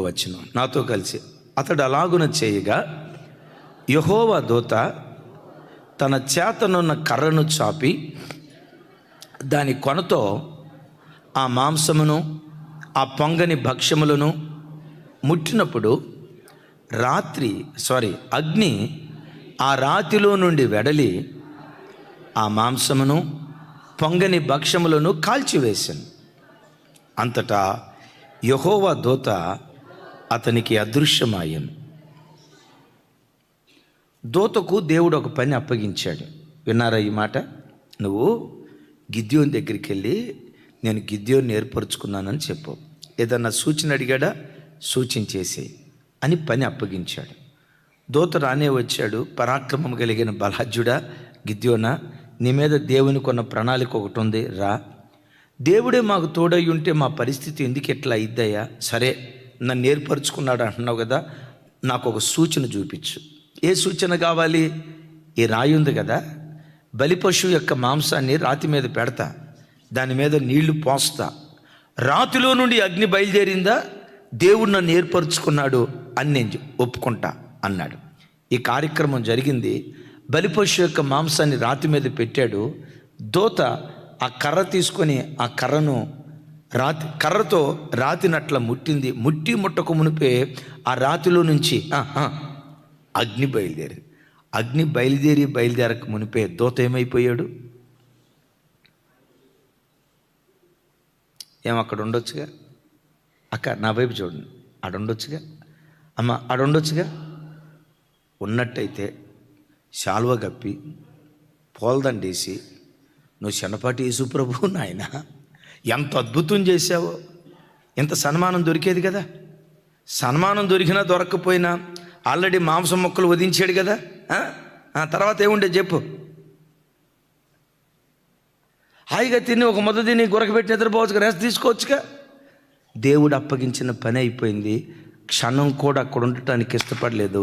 వచనం నాతో కలిసి. అతడు అలాగున చేయగా యెహోవా దూత తన చేతనున్న కర్రను చాపి దాని కొనతో ఆ మాంసమును ఆ పొంగని భక్ష్యములను ముట్టినప్పుడు అగ్ని ఆ రాతిలో నుండి వెడలి ఆ మాంసమును పొంగని భక్ష్యములను కాల్చివేశాను. అంతటా యెహోవా దూత అతనికి అదృశ్యమాయను. దూతకు దేవుడు ఒక పని అప్పగించాడు. విన్నారా ఈ మాట? నువ్వు గిద్యోని దగ్గరికి వెళ్ళి నేను గిద్యోని ఏర్పరచుకున్నానని చెప్పు. ఏదన్నా సూచన అడిగాడా, సూచించేసి అని పని అప్పగించాడు. దూత రానే వచ్చాడు. పరాక్రమం కలిగిన బలాఢ్యుడా గిద్యోనా, నీ మీద దేవుని కొన్న ప్రణాళిక ఒకటి ఉంది, రా. దేవుడే మాకు తోడై ఉంటే మా పరిస్థితి ఎందుకు ఎట్లా అయిద్దయ్యా? సరే, నన్ను ఏర్పరచుకున్నాడు అంటున్నావు కదా, నాకు ఒక సూచన చూపించు. ఏ సూచన కావాలి? ఈ రాయి ఉంది కదా, బలిపశువు యొక్క మాంసాన్ని రాతి మీద పెడతా, దాని మీద నీళ్లు పోస్తా, రాతిలో నుండి అగ్ని బయలుదేరిందా, దేవుడు నన్ను ఏర్పరచుకున్నాడు అని నేను ఒప్పుకుంటా అన్నాడు. ఈ కార్యక్రమం జరిగింది. బలిపశువు యొక్క మాంసాన్ని రాతి మీద పెట్టాడు. దూత ఆ కర్ర తీసుకొని ఆ కర్రతో రాతినట్ల ముట్టింది. ముట్టక మునిపే ఆ రాతిలో నుంచి అగ్ని బయలుదేరింది. అగ్ని బయలుదేరక మునిపే దూత ఏమైపోయాడు? అక్కడ ఉండొచ్చుగా? అక్క నా వైపు చూడండి, ఆడుండొచ్చుగా, అమ్మ ఆడుండొచ్చుగా. ఉన్నట్టయితే శాలువ కప్పి పోల్దండేసి, నువ్వు శనపాటి యేసు ప్రభు నాయన ఎంత అద్భుతం చేశావో, ఎంత సన్మానం దొరికేది కదా. సన్మానం దొరికినా దొరక్కపోయినా ఆల్రెడీ మాంసం మొక్కలు వధించాడు కదా. తర్వాత ఏముండే చెప్పు? హాయిగా తిని ఒక ముద్ద తిని గురకబెట్టి నిద్రపోవచ్చుగా, రెస్ట్ తీసుకోవచ్చుగా. దేవుడు అప్పగించిన పని అయిపోయింది. క్షణం కూడా అక్కడ ఉండటానికి ఇష్టపడలేదు,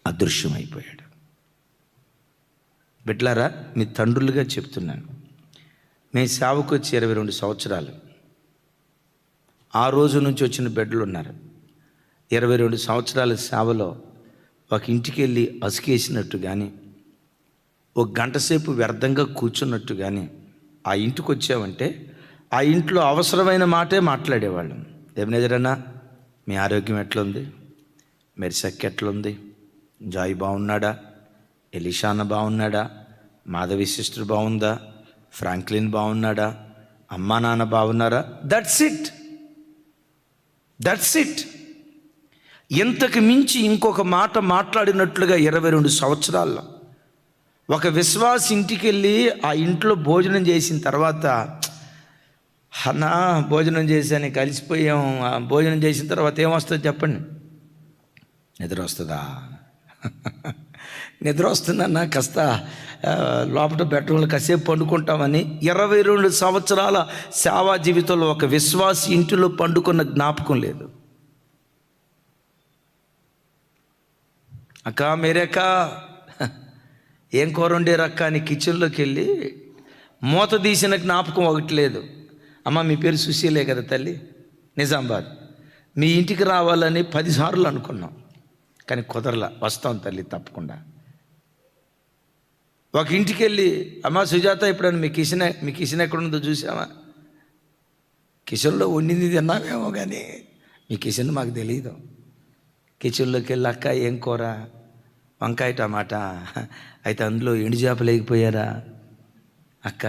అదృశ్యమైపోయాడు. బిడ్డలారా, మీ తండ్రులుగా చెప్తున్నాను, మేము సేవకు వచ్చి 22 సంవత్సరాలు. ఆ రోజు నుంచి వచ్చిన బిడ్డలు ఉన్నారు. 22 సంవత్సరాల సేవలో ఒక ఇంటికి వెళ్ళి అసుకేసినట్టు కానీ, ఒక గంట సేపు వ్యర్థంగా కూర్చున్నట్టు కానీ, ఆ ఇంటికి వచ్చామంటే ఆ ఇంట్లో అవసరమైన మాటే మాట్లాడేవాళ్ళం. ఎబెనెజరన్నా, మీ ఆరోగ్యం ఎట్లుంది? మెర్సక్ ఎట్లుంది? జాయ్ బాగున్నాడా? ఎలిషాన బాగున్నాడా? మాధవి సిస్టర్ బాగుందా, ఫ్రాంక్లిన్ బాగున్నాడా, అమ్మా నాన్న బాగున్నారా, దట్స్ ఇట్. ఇంతకు మించి ఇంకొక మాట మాట్లాడినట్లుగా 22 సంవత్సరాల్లో ఒక విశ్వాసి ఇంటికి వెళ్ళి ఆ ఇంట్లో భోజనం చేసిన తర్వాత, అన్నా భోజనం చేశాను కలిసిపోయాం, భోజనం చేసిన తర్వాత ఏమొస్తుంది చెప్పండి? నిద్ర వస్తుందా? నిద్ర వస్తుందన్నా కాస్త లోపల బెడ్రూమ్లో కాసేపు పండుకుంటామని 22 సంవత్సరాల సేవా జీవితంలో ఒక విశ్వాసి ఇంటిలో పండుకున్న జ్ఞాపకం లేదు. అక్క మీరేక్క ఏం కూర వండారక్క అని కిచెన్లోకి వెళ్ళి మూత తీసిన జ్ఞాపకం ఒకటి లేదు. అమ్మ మీ పేరు సుశీలే కదా తల్లి, నిజామాబాద్, మీ ఇంటికి రావాలని 10 సార్లు అనుకున్నాం, కానీ కుదరలా. వస్తాం తల్లి తప్పకుండా. ఒక ఇంటికి వెళ్ళి, అమ్మ సుజాత ఎప్పుడైనా మీ కిచెన్ ఎక్కడ ఉందో చూసామా? కిచెన్లో వండింది తిన్నామేమో కానీ మీ కిచెన్ మాకు తెలియదు. కిచెన్లోకి వెళ్ళి, అక్క ఏం కూర? వంకాయ టమాటా. అయితే అందులో ఎండు చేపలు వేగిపోయారా? అక్క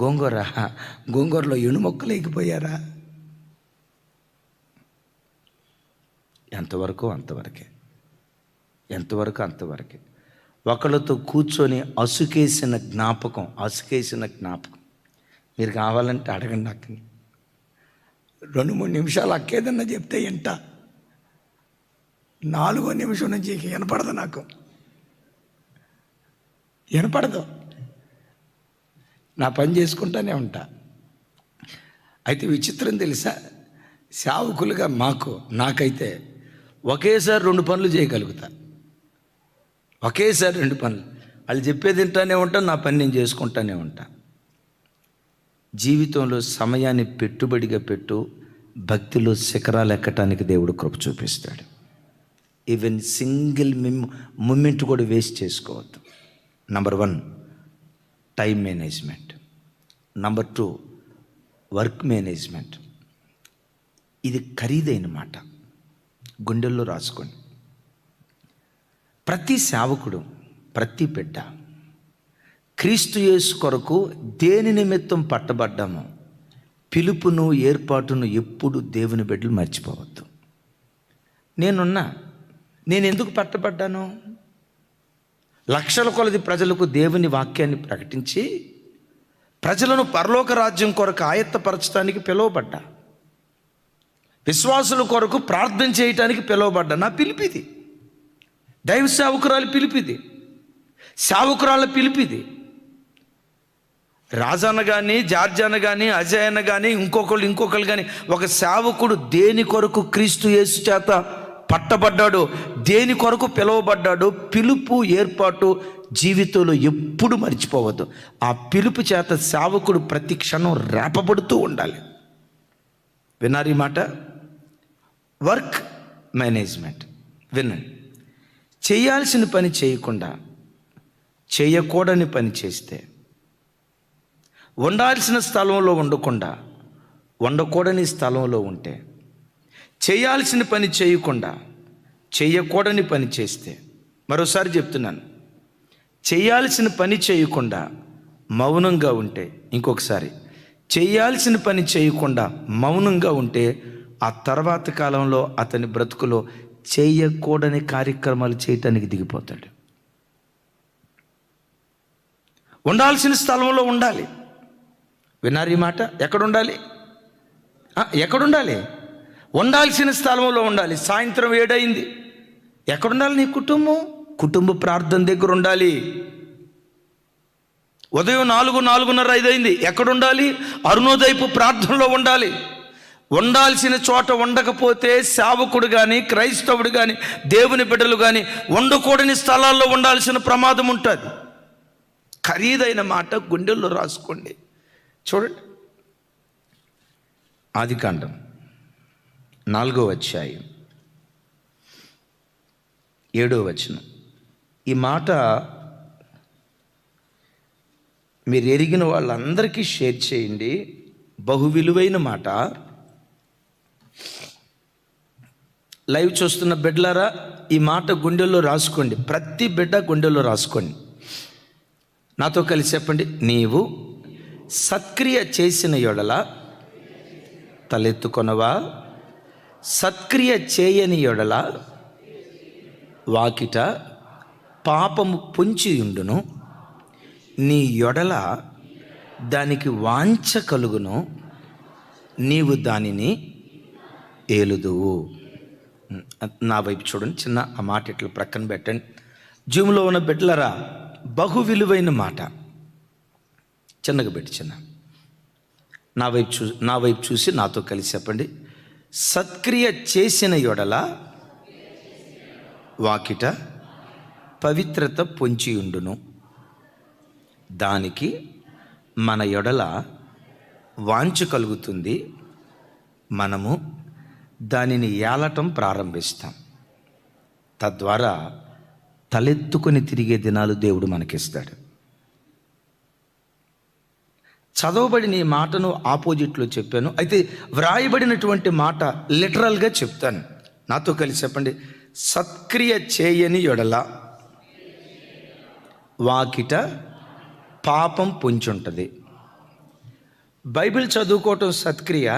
గోంగూరలో ఎండు మొక్కలు వేగిపోయారా? ఎంతవరకు అంతవరకే. ఒకళ్ళతో కూర్చొని అసుకేసిన జ్ఞాపకం. మీరు కావాలంటే అడగండి అక్కని. 2-3 నిమిషాలు అక్కేదన్నా చెప్తే ఎంట, 4వ నిమిషం నుంచి వినపడదు, నాకు వినపడదు. నా పని చేసుకుంటానే ఉంటా. అయితే విచిత్రం తెలుసా, సేవకులుగా నాకైతే ఒకేసారి 2 పనులు చేయగలుగుతా. ఒకేసారి 2 పనులు. వాళ్ళు చెప్పేది వింటానే ఉంటా, నా పని నేను చేసుకుంటానే ఉంటా. జీవితంలో సమయాన్ని పెట్టుబడిగా పెట్టు, భక్తిలో శిఖరాలు ఎక్కటానికి దేవుడు కృప చూపిస్తాడు. ఈవెన్ సింగిల్ మూమెంట్ కూడా వేస్ట్ చేసుకోవద్దు. Number 1 time management. Number 2 work management. ఇది ఖరీదైన మాట, గుండెల్లో రాసుకోండి. ప్రతి సేవకుడు, ప్రతి బిడ్డ క్రీస్తు యేసు కొరకు దేని నిమిత్తం పట్టబడ్డామో పిలుపును ఏర్పాటును ఎప్పుడు దేవుని బిడ్డలు మర్చిపోవద్దు. నేను ఎందుకు పట్టబడ్డాను? లక్షల కొలది ప్రజలకు దేవుని వాక్యాన్ని ప్రకటించి ప్రజలను పరలోక రాజ్యం కొరకు ఆయత్తపరచడానికి పిలువబడ్డా. విశ్వాసుల కొరకు ప్రార్థన చేయటానికి పిలువబడ్డా. నా పిలిపిది, దైవ సేవకురాలు పిలిపిది, సేవకురాల పిలిపిది. రాజన్న కానీ, జార్జన్న కానీ, అజయ్ అన్న కానీ, ఇంకొకళ్ళు కానీ, ఒక సేవకుడు దేని కొరకు క్రీస్తు యేసు చేత పట్టబడ్డాడు, దేని కొరకు పిలువబడ్డాడు, పిలుపు ఏర్పాటు జీవితంలో ఎప్పుడు మర్చిపోవద్దు. ఆ పిలుపు చేత సేవకుడు ప్రతి క్షణం రేపబడుతూ ఉండాలి. విన్నారు ఈ మాట? Work management. వినండి, చేయాల్సిన పని చేయకుండా చేయకూడని పని చేస్తే, ఉండాల్సిన స్థలంలో ఉండకుండా ఉండకూడని స్థలంలో ఉంటే, చేయాల్సిన పని చేయకుండా చేయకూడని పని చేస్తే, మరోసారి చెప్తున్నాను, చేయాల్సిన పని చేయకుండా మౌనంగా ఉంటే, ఇంకొకసారి చేయాల్సిన పని చేయకుండా మౌనంగా ఉంటే, ఆ తర్వాత కాలంలో అతని బ్రతుకులో చేయకూడని కార్యక్రమాలు చేయటానికి దిగిపోతాడు. ఉండాల్సిన స్థలంలో ఉండాలి. విన్నారు ఈ మాట? ఎక్కడుండాలి? ఉండాల్సిన స్థలంలో ఉండాలి. సాయంత్రం 7 అయింది, ఎక్కడుండాలి? నీ కుటుంబ ప్రార్థన దగ్గర ఉండాలి. ఉదయం 4, 4:30, 5 అయింది, ఎక్కడుండాలి? అరుణోదయపు ప్రార్థనలో ఉండాలి. ఉండాల్సిన చోట ఉండకపోతే సేవకుడు కానీ, క్రైస్తవుడు కానీ, దేవుని బిడ్డలు కానీ ఉండకూడని స్థలాల్లో ఉండాల్సిన ప్రమాదం ఉంటుంది. ఖరీదైన మాట, గుండెల్లో రాసుకోండి. చూడండి, ఆదికాండం 4వ అధ్యాయం 7వ వచనం. ఈ మాట మీరు ఎరిగిన వాళ్ళందరికీ షేర్ చేయండి. బహు విలువైన మాట. లైవ్ చూస్తున్న బిడ్డలారా, ఈ మాట గుండెల్లో రాసుకోండి. ప్రతి బిడ్డ గుండెల్లో రాసుకోండి. నాతో కలిసి చెప్పండి. నీవు సత్క్రియ చేసిన యెడల తలెత్తుకొనవా, సత్క్రియ చేయని యెడల వాకిట పాపము పొంచియుండును. నీ యెడల దానికి వాంఛ కలుగును, నీవు దానిని ఏలుదువు. నా వైపు చూడండి, చిన్న ఆ మాట ఇట్లా ప్రక్కన పెట్టండి. జీవులో ఉన్న బిడ్డలరా, బహు విలువైన మాట. చిన్నగా పెట్టి చిన్న నా వైపు చూసి నాతో కలిసి చెప్పండి. సత్క్రియ చేసిన యెడల వాకిట పవిత్రత పొంచియుండును. దానికి మన యెడల వాంఛ కలుగుతుంది, మనము దానిని ఏలటం ప్రారంభిస్తాం. తద్వారా తలెత్తుకొని తిరిగే దినాలు దేవుడు మనకిస్తాడు. చదవబడిన ఈ మాటను ఆపోజిట్లో చెప్పాను, అయితే వ్రాయబడినటువంటి మాట లిటరల్గా చెప్తాను. నాతో కలిసి చెప్పండి. సత్క్రియ చేయని యెడల వాకిట పాపం పొంచుంటుంది. బైబిల్ చదువుకోవటం సత్క్రియ,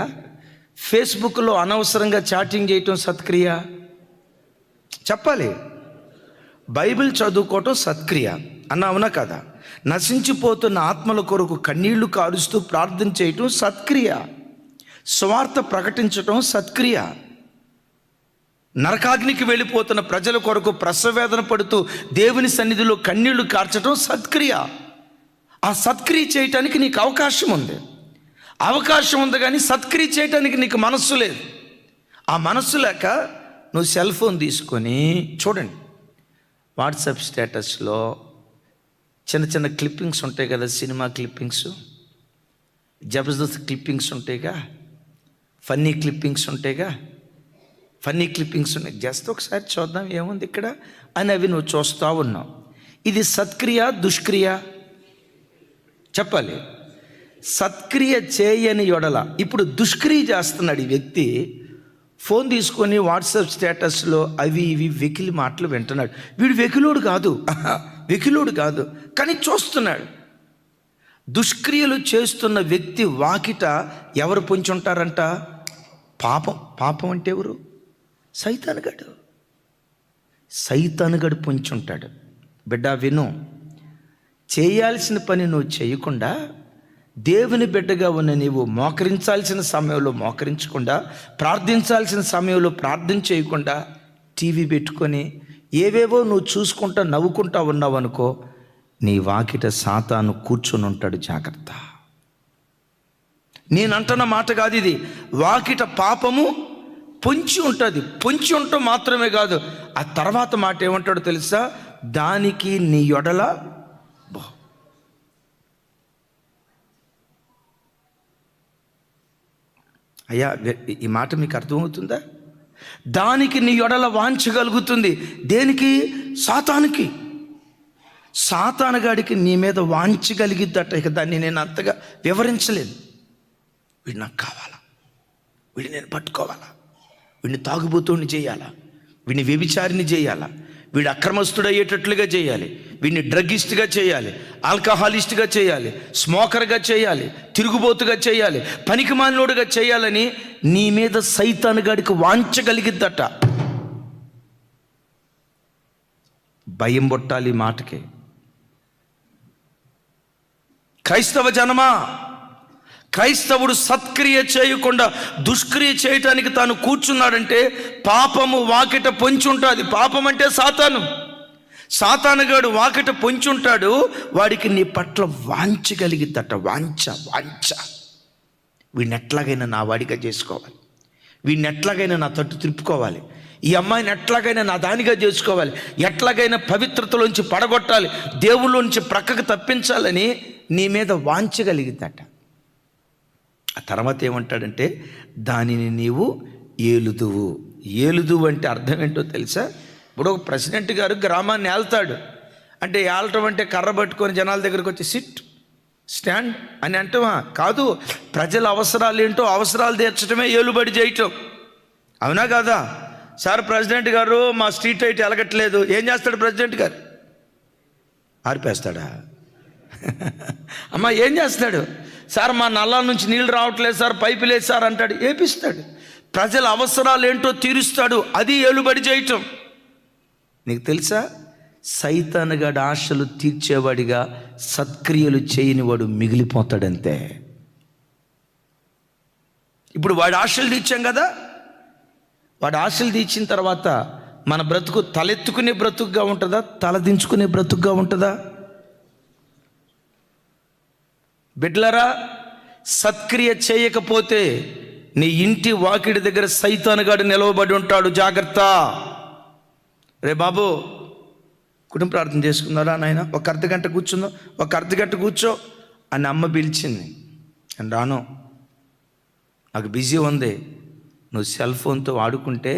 ఫేస్బుక్లో అనవసరంగా చాటింగ్ చేయటం సత్క్రియ. చెప్పాలి. బైబిల్ చదువుకోవటం సత్క్రియ అన్న, అవునా కదా? నశించిపోతున్న ఆత్మల కొరకు కన్నీళ్లు కారుస్తూ ప్రార్థన చేయటం సత్క్రియ. స్వార్థ ప్రకటించటం సత్క్రియ. నరకాగ్నికి వెళ్ళిపోతున్న ప్రజల కొరకు ప్రసవేదన పడుతూ దేవుని సన్నిధిలో కన్నీళ్లు కార్చటం సత్క్రియ. ఆ సత్క్రియ చేయటానికి నీకు అవకాశం ఉంది, కానీ సత్క్రియ చేయటానికి నీకు మనస్సు లేదు. ఆ మనస్సు లేక నువ్వు సెల్ ఫోన్ తీసుకొని చూడండి, వాట్సాప్ స్టేటస్లో చిన్న చిన్న క్లిప్పింగ్స్ ఉంటాయి కదా, సినిమా క్లిప్పింగ్స్, జబర్దస్త్ క్లిప్పింగ్స్ ఉంటాయిగా, ఫన్నీ క్లిప్పింగ్స్ ఉంటాయిగా. ఫన్నీ క్లిప్పింగ్స్ ఉన్నాయి, జస్ట్ ఒకసారి చూద్దాం ఏముంది ఇక్కడ అని అవి నువ్వు చూస్తూ ఉన్నావు. ఇది సత్క్రియ, దుష్క్రియ? చెప్పాలి. సత్క్రియ చేయని యెడల. ఇప్పుడు దుష్క్రియ చేస్తున్నాడు ఈ వ్యక్తి. ఫోన్ తీసుకొని వాట్సాప్ స్టేటస్లో అవి ఇవి వెకిలి మాటలు వింటున్నాడు. వీడు వెకిలోడు కాదు, కానీ చూస్తున్నాడు. దుష్క్రియలు చేస్తున్న వ్యక్తి వాకిట ఎవరు పొంచుంటారంట? పాపం అంటే ఎవరు? సైతానుగాడు పొంచుంటాడు. బిడ్డ విను, చేయాల్సిన పని నువ్వు చేయకుండా, దేవుని బిడ్డగా ఉన్న నీవు మోకరించాల్సిన సమయంలో మోకరించకుండా, ప్రార్థించాల్సిన సమయంలో ప్రార్థన చేయకుండా, టీవీ పెట్టుకొని ఏవేవో నువ్వు చూసుకుంటా నవ్వుకుంటా ఉన్నావు అనుకో, నీ వాకిట సాతాను కూర్చొని ఉంటాడు. జాగ్రత్త. నేనంటున్న మాట కాదు ఇది. వాకిట పాపము పొంచి ఉంటుంది. పొంచి ఉండటం మాత్రమే కాదు, ఆ తర్వాత మాట ఏమంటాడో తెలుసా? దానికి నీ యెడల అయ్యా, ఈ మాట మీకు అర్థమవుతుందా? దానికి నీ యెడల వాంఛ కలుగుతుంది. దేనికి? సాతానుకి. సాతానుగాడికి నీ మీద వాంఛ కలిగిద్దట. ఇక దాన్ని నేను అంతగా వివరించలేను. వీడు నాకు కావాలా, వీడిని నేను పట్టుకోవాలా, వీడిని తాగుబోతుని చేయాలా, వీడిని వ్యభిచారిని చేయాలా, వీడు అక్రమస్తుడయ్యేటట్లుగా చేయాలి, వీడిని డ్రగ్గిస్ట్గా చేయాలి, ఆల్కహాలిస్ట్గా చేయాలి, స్మోకర్గా చేయాలి, తిరుగుబోతుగా చేయాలి, పనికిమాలినోడుగా చేయాలని నీ మీద సైతానుగాడికి వాంఛ కలిగిద్దట. భయం పుట్టాలి మాటకి. క్రైస్తవ జనమా, క్రైస్తవుడు సత్క్రియ చేయకుండా దుష్క్రియ చేయటానికి తాను కూర్చున్నాడంటే పాపము వాకిట పొంచుంటుంది. పాపం అంటే సాతానుగాడు వాకిట పొంచుంటాడు. వాడికి నీ పట్ల వాంఛ కలిగిద్దట. వాంఛ. వీడిని ఎట్లాగైనా నా వాడిగా చేసుకోవాలి, వీడిని ఎట్లాగైనా నా తట్టు తిప్పుకోవాలి, ఈ అమ్మాయిని ఎట్లాగైనా నా దానిగా చేసుకోవాలి, ఎట్లాగైనా పవిత్రతలోంచి పడగొట్టాలి, దేవుళ్ళలోంచి ప్రక్కకు తప్పించాలని నీ మీద వాంఛ కలిగిద్దట. ఆ తర్వాత ఏమంటాడంటే దానిని నీవు ఏలుదువు అంటే అర్థం ఏంటో తెలుసా? ఇప్పుడు ఒక ప్రెసిడెంట్ గారు గ్రామాన్ని ఏళ్తాడు అంటే, ఏలటం అంటే కర్ర పట్టుకొని జనాల దగ్గరకు వచ్చి స్టాండ్ అని అంటావా? కాదు. ప్రజల అవసరాలు ఏంటో అవసరాలు తీర్చడమే ఏలుబడి చేయటం. అవునా కాదా? సార్ ప్రెసిడెంట్ గారు మా స్ట్రీట్ లైట్ ఎలగట్లేదు. ఏం చేస్తాడు ప్రెసిడెంట్ గారు? ఆర్పేస్తాడా? అమ్మ ఏం చేస్తాడు? సార్ మా నల్లా నుంచి నీళ్ళు రావట్లేదు సార్, పైపు లేదు సార్ అంటాడు. ఏపిస్తాడు. ప్రజల అవసరాలు ఏంటో తీరుస్తాడు. అది ఏలుబడి చేయటం. నీకు తెలుసా, సైతానుగాడి ఆశలు తీర్చేవాడిగా సత్క్రియలు చేయనివాడు మిగిలిపోతాడంతే. ఇప్పుడు వాడి ఆశలు తీర్చాం కదా, వాడి ఆశలు తీర్చిన తర్వాత మన బ్రతుకు తలెత్తుకునే బ్రతుకుగా ఉంటుందా, తలదించుకునే బ్రతుకుగా ఉంటుందా? బిడ్డలారా, సత్క్రియ చేయకపోతే నీ ఇంటి వాకిడి దగ్గర సైతానుగాడు నిలవబడి ఉంటాడు. జాగ్రత్త. రే బాబు, కుటుంబ ప్రార్థన చేసుకున్నారా నాయన? ఒక అర్ధగంట కూర్చుందో, ఒక అర్ధగంట కూర్చో అని అమ్మ పిలిచింది. నేను రాను, నాకు బిజీ ఉంది. నువ్వు సెల్ ఫోన్తో ఆడుకుంటే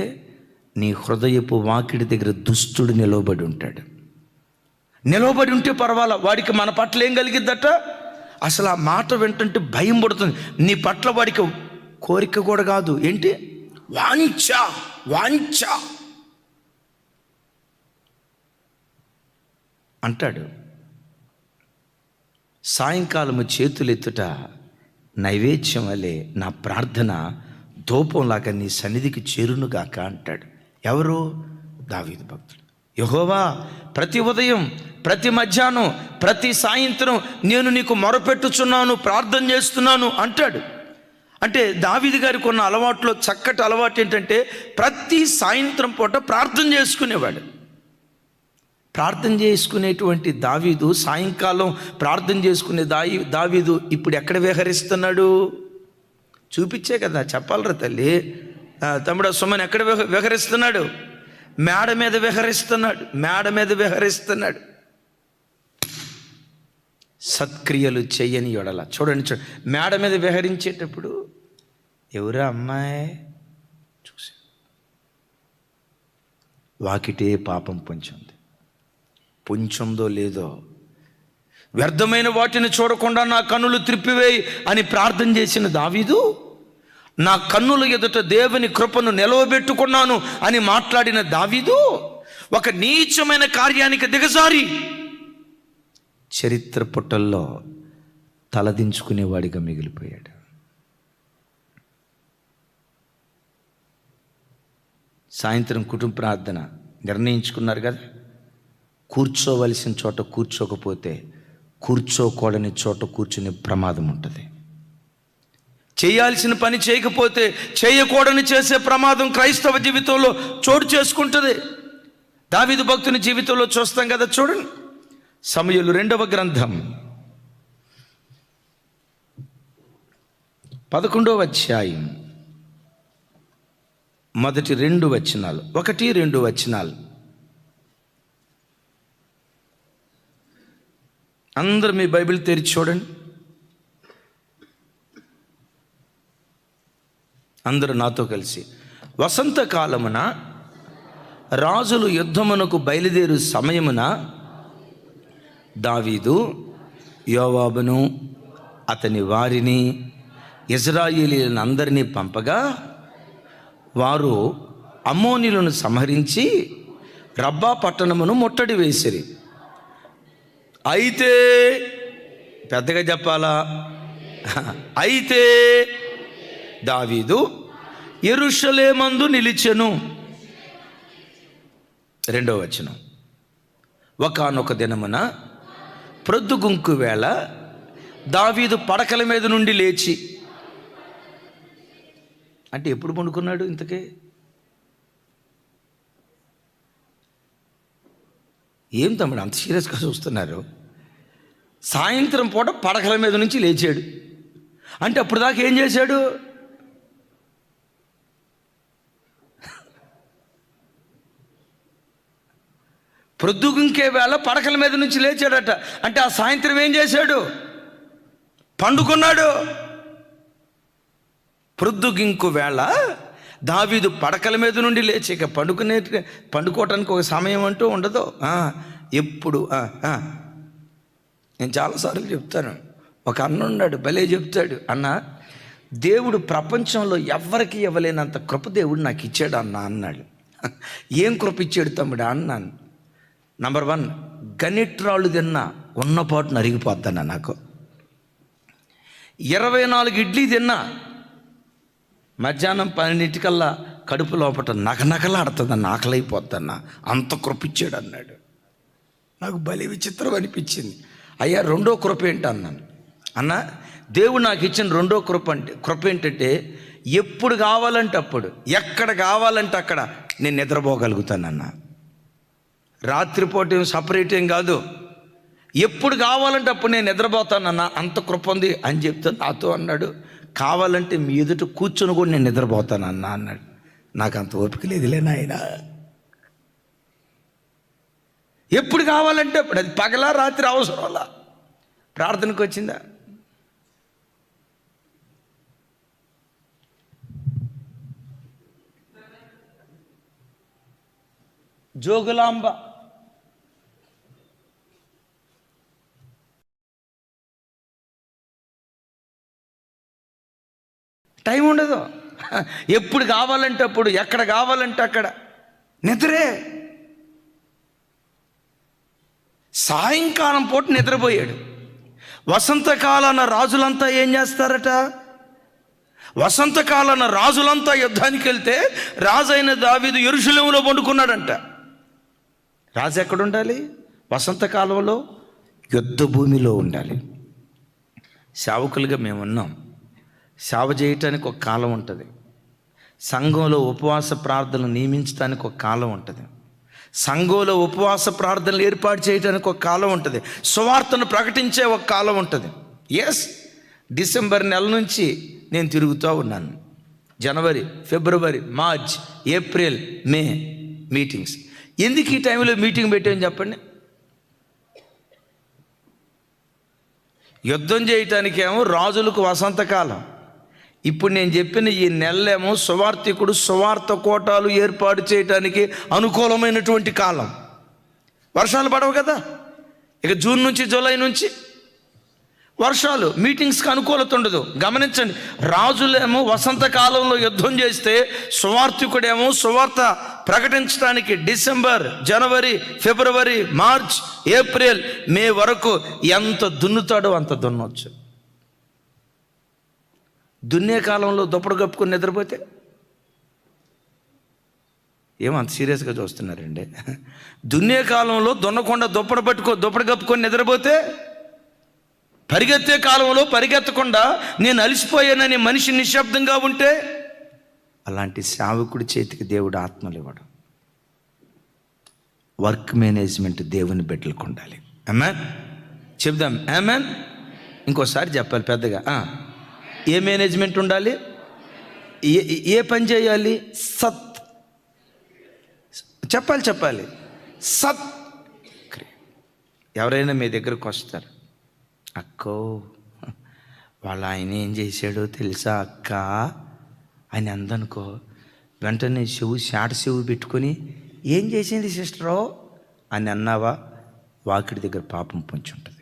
నీ హృదయపు వాకిడి దగ్గర దుష్టుడు నిలవబడి ఉంటాడు. నిలవబడి ఉంటే పర్వాలా, వాడికి మన పట్ల ఏం కలిగిద్దట? అసలు ఆ మాట వింటుంటే భయం పడుతుంది. నీ పట్ల వాడికి కోరిక కూడా కాదు, ఏంటి? వాంఛ వాంఛ అంటాడు. సాయంకాలము చేతులెత్తుట నైవేద్యం వలె నా ప్రార్థన ధూపంలాగా నీ సన్నిధికి చేరునుగాక అంటాడు. ఎవరు? దావీదు భక్తుడు. యెహోవా, ప్రతి ఉదయం, ప్రతి మధ్యాహ్నం, ప్రతి సాయంత్రం నేను నీకు మొరపెట్టుచున్నాను, ప్రార్థన చేస్తున్నాను అంటాడు. అంటే దావీదు గారికి ఉన్న అలవాట్లో చక్కటి అలవాటు ఏంటంటే ప్రతి సాయంత్రం పూట ప్రార్థన చేసుకునేవాడు. ప్రార్థన చేసుకునేటువంటి దావీదు, సాయంకాలం ప్రార్థన చేసుకునే దావీదు ఇప్పుడు ఎక్కడ విహరిస్తున్నాడు? చూపించే కదా చెప్పాలరా తల్లి. తమ్ముడు సుమన్ ఎక్కడ విహరిస్తున్నాడు? మేడ మీద విహరిస్తున్నాడు. మేడ మీద విహరిస్తున్నాడు. సత్క్రియలు చెయ్యని యొడల. చూడండి, మేడ మీద విహరించేటప్పుడు ఎవరా అమ్మాయి చూసి వాకిటే పాపం పొంచుందో లేదో, వ్యర్థమైన వాటిని చూడకుండా నా కన్నులు త్రిప్పివేయి అని ప్రార్థన చేసిన దావీదు, నా కన్నుల ఎదుట దేవుని కృపను నిలవబెట్టుకున్నాను అని మాట్లాడిన దావీదు ఒక నీచమైన కార్యానికి దిగజారి చరిత్ర పుటల్లో తలదించుకునేవాడిగా మిగిలిపోయాడు. సాయంత్రం కుటుంబ ప్రార్థన నిర్ణయించుకున్నారు కదా, కూర్చోవలసిన చోట కూర్చోకపోతే కూర్చోకూడని చోట కూర్చునే ప్రమాదం ఉంటుంది. చేయాల్సిన పని చేయకపోతే చేయకూడని చేసే ప్రమాదం క్రైస్తవ జీవితంలో చోటు చేసుకుంటుంది. దావీదు భక్తుని జీవితంలో చూస్తాం కదా. చూడండి, సమూయేలు 2వ గ్రంథం 11వ అధ్యాయం మొదటి 2 వచనాలు, 1-2 వచనాలు. అందరూ మీ బైబిల్ తెరిచి చూడండి. అందరూ నాతో కలిసి. వసంతకాలమున రాజులు యుద్ధమునకు బయలుదేరు సమయమున దావీదు యోవాబును అతని వారిని ఇశ్రాయేలీయులను అందరినీ పంపగా వారు అమ్మోనీయులను సంహరించి రబ్బా పట్టణమును ముట్టడి వేసిరి. అయితే, పెద్దగా చెప్పాలా, అయితే దావీదు యెరూషలేమందు నిలిచెను. 2వ వచనం. ఒకానొక దినమున ప్రొద్దుగుంకు వేళ దావీదు పడకల మీద నుండి లేచి, అంటే ఎప్పుడు పండుకున్నాడు ఇంతకే? ఏం తమ్ముడు అంత సీరియస్గా చూస్తున్నారు? సాయంత్రం పూట పడకల మీద నుంచి లేచాడు అంటే అప్పుడు దాకా ఏం చేశాడు? ప్రొద్దుగుంకే వేళ పడకల మీద నుంచి లేచాడట. అంటే ఆ సాయంత్రం ఏం చేశాడు? పండుకున్నాడు. ప్రొద్దుగింకు వేళ దావీదు పడకల మీద నుండి లేచి, ఇక పండుకోవటానికి ఒక సమయం అంటూ ఉండదు. ఎప్పుడు నేను చాలాసార్లు చెప్తాను, ఒక అన్న ఉన్నాడు, భలే చెప్తాడు. అన్న, దేవుడు ప్రపంచంలో ఎవ్వరికి ఇవ్వలేనంత కృప దేవుడు నాకు ఇచ్చాడు అన్న అన్నాడు. ఏం కృప ఇచ్చాడు తమ్ముడు అన్నాను. నంబర్ 1, గనిట్రాళ్ళు తిన్నా ఉన్నపాటును అరిగిపోద్దన్న నాకు. 24 ఇడ్లీ తిన్నా మధ్యాహ్నం 12 కడుపు లోపల నకనకలాడుతుందన్న, ఆకలైపోద్దన్న, అంత కృపిచ్చాడు అన్నాడు. నాకు భలే విచిత్రం అనిపించింది. అయ్యా రెండో కృప ఏంటి అన్నాను. అన్న దేవుడు నాకు ఇచ్చిన రెండో కృప ఏంటంటే ఎప్పుడు కావాలంటే అప్పుడు, ఎక్కడ కావాలంటే అక్కడ నేను నిద్రపోగలుగుతానన్న. రాత్రిపూట ఏం సపరేట్ ఏం కాదు, ఎప్పుడు కావాలంటే అప్పుడు నేను నిద్రపోతానన్నా, అంత కృప ఉంది అని చెప్తే నాతో అన్నాడు, కావాలంటే మీ ఎదుట కూర్చొని కూడా నేను నిద్రపోతానన్నా అన్నాడు. నాకు అంత ఓపిక లేదులే నాయన. ఎప్పుడు కావాలంటే అప్పుడు, అది పగలా రాత్రి అవసరంలా. ప్రార్థనకు వచ్చిందా? జోగులాంబ టైం ఉండదు, ఎప్పుడు కావాలంటే అప్పుడు, ఎక్కడ కావాలంటే అక్కడ నిద్రే. సాయంకాలం పూట నిద్రపోయాడు. వసంతకాలాన రాజులంతా ఏం చేస్తారట? వసంతకాలాన రాజులంతా యుద్ధానికి వెళ్తే రాజైన దావీదు యెరూషలేములో పండుకున్నాడంట. రాజు ఎక్కడ ఉండాలి? వసంతకాలంలో యుద్ధ భూమిలో ఉండాలి. సేవకులుగా మేము ఉన్నాం. సేవ చేయటానికి ఒక కాలం ఉంటుంది. సంఘంలో ఉపవాస ప్రార్థనలు నియమించడానికి ఒక కాలం ఉంటుంది. సంఘంలో ఉపవాస ప్రార్థనలు ఏర్పాటు చేయడానికి ఒక కాలం ఉంటుంది. సువార్తను ప్రకటించే ఒక కాలం ఉంటుంది. ఎస్, డిసెంబర్ నెల నుంచి నేను తిరుగుతూ ఉన్నాను. జనవరి, ఫిబ్రవరి, మార్చ్, ఏప్రిల్, మే మీటింగ్స్. ఎందుకు ఈ టైంలో మీటింగ్ పెట్టామని చెప్పండి? యుద్ధం చేయటానికేమో రాజులకు వసంతకాలం. ఇప్పుడు నేను చెప్పిన ఈ నెలేమో సువార్థికుడు సువార్త కోటాలు ఏర్పాటు చేయటానికి అనుకూలమైనటువంటి కాలం. వర్షాలు పడవు కదా, ఇక జూన్ నుంచి జూలై నుంచి వర్షాలు, మీటింగ్స్కి అనుకూలత ఉండదు. గమనించండి, రాజులేమో వసంతకాలంలో యుద్ధం చేస్తే సువార్థికుడేమో సువార్త ప్రకటించడానికి డిసెంబర్, జనవరి, ఫిబ్రవరి, మార్చ్, ఏప్రిల్, మే వరకు ఎంత దున్నుతాడో అంత దున్నవచ్చు. దున్నే కాలంలో దుప్పటి కప్పుకొని నిద్రపోతే ఏమంత సీరియస్గా చూస్తున్నారండి? దున్నే కాలంలో దున్నకుండా దుప్పటి కప్పుకొని నిద్రపోతే, పరిగెత్తే కాలంలో పరిగెత్తకుండా నేను అలసిపోయానని మనిషి నిశ్శబ్దంగా ఉంటే, అలాంటి సేవకుడి చేతికి దేవుడు ఆత్మలు ఇవ్వడం. వర్క్ మేనేజ్మెంట్ దేవుని బిడ్డలకు ఉండాలి. ఆమేన్ చెప్దాం. ఆమేన్. ఇంకోసారి చెప్పాలి పెద్దగా. ఏ మేనేజ్మెంట్ ఉండాలి? ఏ పని చేయాలి? సత్ చెప్పాలి. సత్. ఎవరైనా మీ దగ్గరకు వస్తారు, అక్కో వాళ్ళ ఆయన ఏం చేశాడో తెలుసా అక్క అని అందనుకో, వెంటనే షార్ట్ చెవు పెట్టుకొని ఏం చేసింది సిస్టరో అని అన్నావా, వాకిడి దగ్గర పాపం పొంచి ఉంటుంది.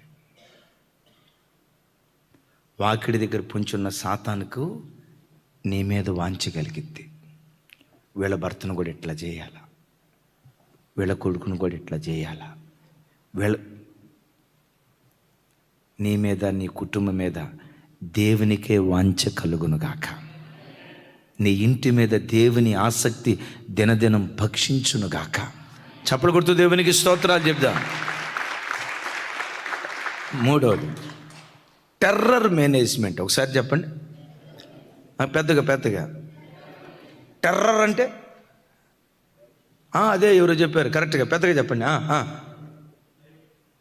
వాకిడి దగ్గర పొంచున్న సాతానుకు నీ మీద వాంచగలిగిద్ది. వీళ్ళ భర్తను కూడా ఇట్లా చేయాలా, వీళ్ళ కొడుకును కూడా ఇట్లా చేయాలా, నీ మీద, నీ కుటుంబం మీద దేవునికే వాంఛ కలుగునుగాక. నీ ఇంటి మీద దేవుని ఆసక్తి దినదినం భక్షించునుగాక. చప్పలు కొడుతూ దేవునికి స్తోత్రాలు చెప్దాం. మూడవది టెర్రర్ మేనేజ్మెంట్. ఒకసారి చెప్పండి పెద్దగా. టెర్రర్ అంటే అదే ఎవరో చెప్పారు, కరెక్ట్గా పెద్దగా చెప్పండి.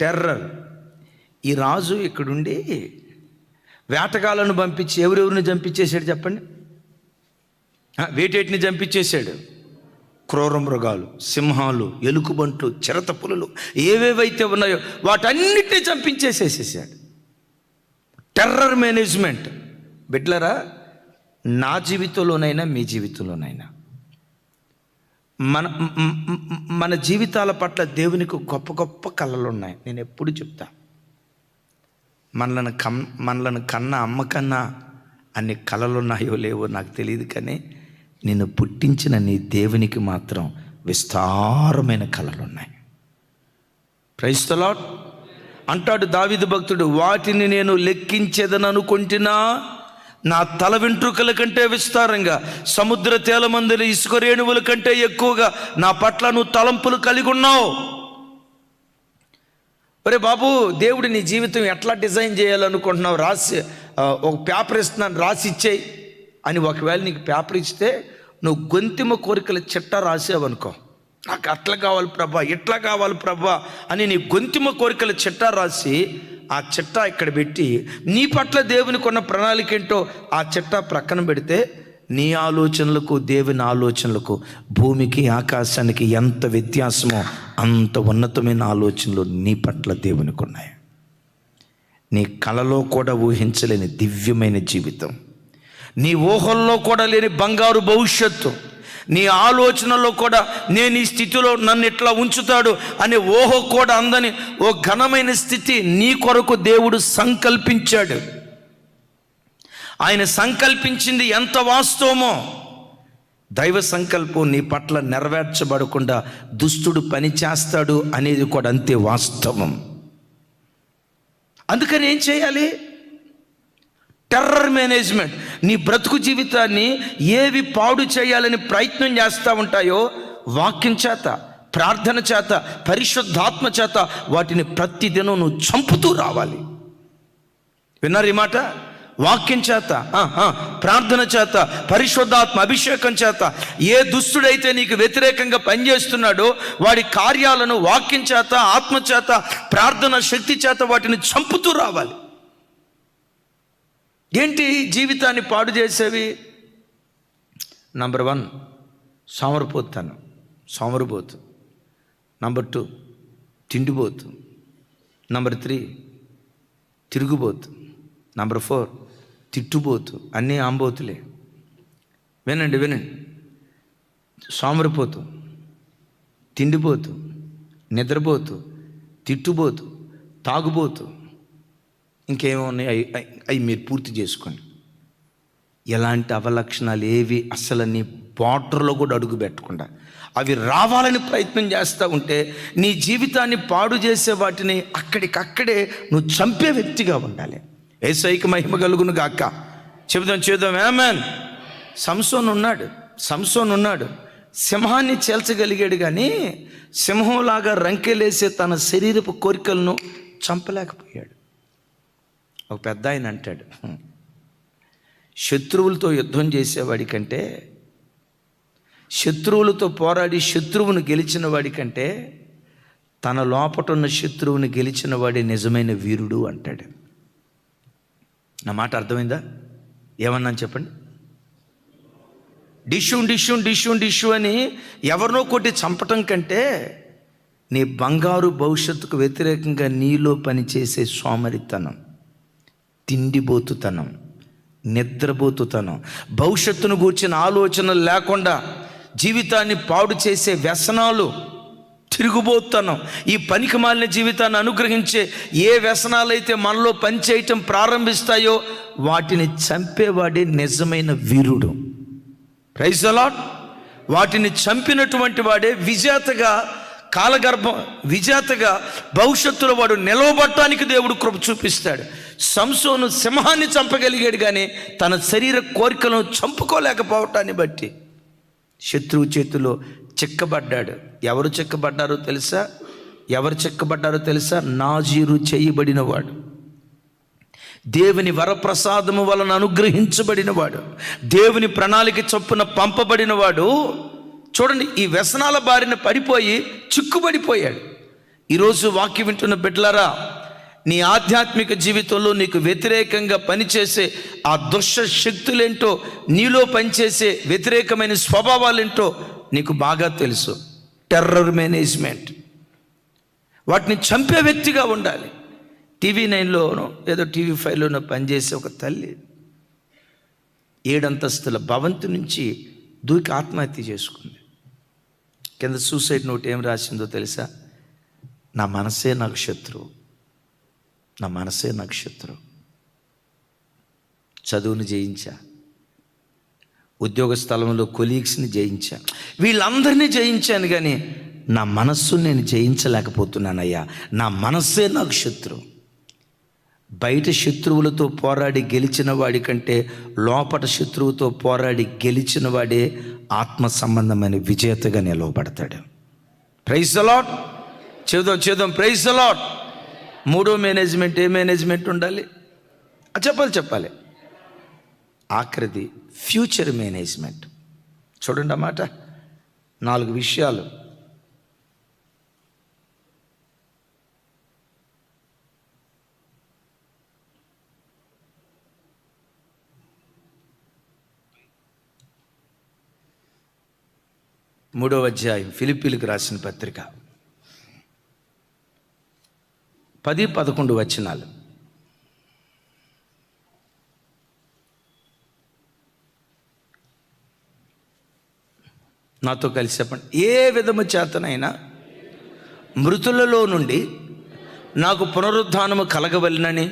టెర్రర్. ఈ రాజు ఇక్కడుండి వేటగాళ్ళను పంపించి ఎవరెవరిని చంపించేశాడు చెప్పండి? వేటేటిని చంపించేశాడు. క్రూర మృగాలు, సింహాలు, ఎలుకబంట్లు, చిరత పులులు ఏవేవైతే ఉన్నాయో వాటన్నిటిని చంపించేసేసేసాడు. Terror management. బిడ్లరా, నా జీవితంలోనైనా మీ జీవితంలోనైనా మన జీవితాల పట్ల దేవునికి గొప్ప గొప్ప కళలు ఉన్నాయి. నేను ఎప్పుడు చెప్తా, మనలను కన్నా అమ్మ కన్నా అన్ని కళలు ఉన్నాయో లేవో నాకు తెలియదు, కానీ నిన్ను పుట్టించిన నీ దేవునికి మాత్రం విస్తారమైన కళలు ఉన్నాయి. Praise the Lord. అంటాడు దావీదు భక్తుడు, వాటిని నేను లెక్కించేదననుకొంటినా నా తల వెంట్రుకల కంటే విస్తారంగా, సముద్ర తేలమందిర ఇసుక రేణువుల కంటే ఎక్కువగా నా పట్ల నువ్వు తలంపులు కలిగి ఉన్నావు. ఒరే బాబు, దేవుడు నీ జీవితం ఎట్లా డిజైన్ చేయాలనుకుంటున్నావు రాసి ఒక పేపర్ ఇస్తున్నాను రాసి ఇచ్చేయి అని ఒకవేళ నీకు పేపర్ ఇస్తే నువ్వు గొంతిమ కోరికల చిట్టా రాసావనుకో, నాకు అట్లా కావాలి ప్రభా, ఇట్లా కావాలి ప్రభా అని నీ గొంతిమ కోరికల చిట్టా రాసి ఆ చిట్టా ఇక్కడ పెట్టి నీ పట్ల దేవునికి ఉన్న ప్రణాళిక ఏంటో ఆ చిట్టా ప్రక్కన పెడితే నీ ఆలోచనలకు దేవుని ఆలోచనలకు భూమికి ఆకాశానికి ఎంత వ్యత్యాసమో అంత ఉన్నతమైన ఆలోచనలు నీ పట్ల దేవునికి ఉన్నాయి. నీ కలలో కూడా ఊహించలేని దివ్యమైన జీవితం, నీ ఊహల్లో కూడా లేని బంగారు భవిష్యత్తు, నీ ఆలోచనలో కూడా నేను ఈ స్థితిలో నన్ను ఇట్లా ఉంచుతాడు అనే ఊహ కూడా అందని ఓ ఘనమైన స్థితి నీ కొరకు దేవుడు సంకల్పించాడు. ఆయన సంకల్పించింది ఎంత వాస్తవమో, దైవ సంకల్పం నీ పట్ల నెరవేర్చబడకుండా దుష్టుడు పని చేస్తాడు అనేది కూడా అంతే వాస్తవం. అందుకని ఏం చేయాలి? Terror management. నీ బ్రతుకు జీవితాన్ని ఏవి పాడు చేయాలని ప్రయత్నం చేస్తూ ఉంటాయో వాక్యం చేత, ప్రార్థన చేత, పరిశుద్ధాత్మ చేత వాటిని ప్రతిదినం నువ్వు చంపుతూ రావాలి. విన్నారు ఈ మాట? వాక్యం చేత, ప్రార్థన చేత, పరిశుద్ధాత్మ అభిషేకం చేత ఏ దుష్టుడైతే నీకు వ్యతిరేకంగా పనిచేస్తున్నాడో వాడి కార్యాలను వాక్యం చేత, ఆత్మ చేత, ప్రార్థన శక్తి చేత వాటిని చంపుతూ రావాలి. ఏంటి జీవితాన్ని పాడు చేసేవి? నంబర్ 1 సోమరిపోతాను, సోమరిపోతు. నంబర్ 2 తిండిపోతు. నంబర్ 3 తిరుగుబోతు. నంబర్ 4 తిట్టుబోతు. అన్నీ ఆంబోతులే. వినండి, సోమరిపోతు, తిండిపోతు, నిద్రపోతు, తిట్టుబోతు, తాగుబోతు, ఇంకేమో ఉన్నాయి, అవి మీరు పూర్తి చేసుకోండి. ఎలాంటి అవలక్షణాలు ఏవి అసలు నీ బార్డర్లో కూడా అడుగు పెట్టకుండా అవి రావాలని ప్రయత్నం చేస్తూ ఉంటే నీ జీవితాన్ని పాడు చేసే వాటిని అక్కడికక్కడే నువ్వు చంపే వ్యక్తిగా ఉండాలి. యేసయ్యకి మహిమ కలుగును గాక. చేద్దాం ఆమేన్. సంసోన్ ఉన్నాడు, సింహాన్ని చేల్చగలిగాడు, కానీ సింహంలాగా రంకెలేసే తన శరీరపు కోరికలను చంపలేకపోయాడు. ఒక పెద్ద ఆయన అంటాడు, శత్రువులతో యుద్ధం చేసేవాడి కంటే, శత్రువులతో పోరాడి శత్రువును గెలిచిన వాడి కంటే తన లోపట ఉన్న శత్రువుని గెలిచిన వాడే నిజమైన వీరుడు అంటాడు. నా మాట అర్థమైందా? ఏమన్నాను చెప్పండి? డిష్యూ అని ఎవరినో కొట్టి చంపటం కంటే నీ బంగారు భవిష్యత్తుకు వ్యతిరేకంగా నీలో పనిచేసే సోమరితనం, తిండిబోతుతనం, నిద్రపోతుతనం, భవిష్యత్తును గూర్చిన ఆలోచనలు లేకుండా జీవితాన్ని పాడు చేసే వ్యసనాలు, తిరుగుబోతుతనం, ఈ పనికి మాలిన జీవితాన్ని అనుగ్రహించే ఏ వ్యసనాలైతే మనలో పనిచేయటం ప్రారంభిస్తాయో వాటిని చంపేవాడే నిజమైన వీరుడు. Praise the lord. వాటిని చంపినటువంటి వాడే విజేతగా భవిష్యత్తులో వాడు నిలవబడటానికి దేవుడు కృప చూపిస్తాడు. సంసోను సింహాన్ని చంపగలిగాడు, కానీ తన శరీర కోరికలను చంపుకోలేకపోవటాన్ని బట్టి శత్రువు చేతిలో చిక్కబడ్డాడు. ఎవరు చిక్కబడ్డారో తెలుసా? నాజీరు చేయబడినవాడు, దేవుని వరప్రసాదము వలన అనుగ్రహించబడినవాడు, దేవుని ప్రణాళిక చొప్పున పంపబడినవాడు. చూడండి, ఈ వ్యసనాల బారిన పడిపోయి చిక్కుబడిపోయాడు. ఈరోజు వాక్యం వింటున్న బిడ్డలారా, నీ ఆధ్యాత్మిక జీవితంలో నీకు వ్యతిరేకంగా పనిచేసే ఆ దుష్ట శక్తులేంటో, నీలో పనిచేసే వ్యతిరేకమైన స్వభావాలేంటో నీకు బాగా తెలుసు. Terror management. వాటిని చంపే వ్యక్తిగా ఉండాలి. టీవీ 9లోనో ఏదో టీవీ 5లోనో పనిచేసే ఒక తల్లి 7 అంతస్తుల భవంతి నుంచి దూకి ఆత్మహత్య చేసుకుంది. కింద సూసైడ్ నోట్ ఏం రాసిందో తెలుసా? నా మనసే నాకు శత్రువు. చదువుని జయించా, ఉద్యోగ స్థలంలో కొలీగ్స్ని జయించా, వీళ్ళందరినీ జయించాను, కానీ నా మనస్సును నేను జయించలేకపోతున్నానయ్యా, నా మనస్సే నాకు శత్రువు. బయట శత్రువులతో పోరాడి గెలిచిన వాడి కంటే లోపట శత్రువుతో పోరాడి గెలిచిన వాడే ఆత్మ సంబంధమైన విజేతగా నిలవబడతాడు. Praise the Lord. చేద్దాం ప్రైజ్ ది లార్డ్. మూడో మేనేజ్మెంట్, ఏ మేనేజ్మెంట్ ఉండాలి? చెప్పాలి. ఆఖరిది ఫ్యూచర్ మేనేజ్మెంట్. చూడండి అన్నమాట, 4 విషయాలు. మూడవ అధ్యాయం ఫిలిప్పీలకు రాసిన పత్రిక 10-11 వచనాలు. నాతో కలిసి చెప్పండి. ఏ విధము చేతనైనా మృతులలో నుండి నాకు పునరుద్ధానము కలగవలెనని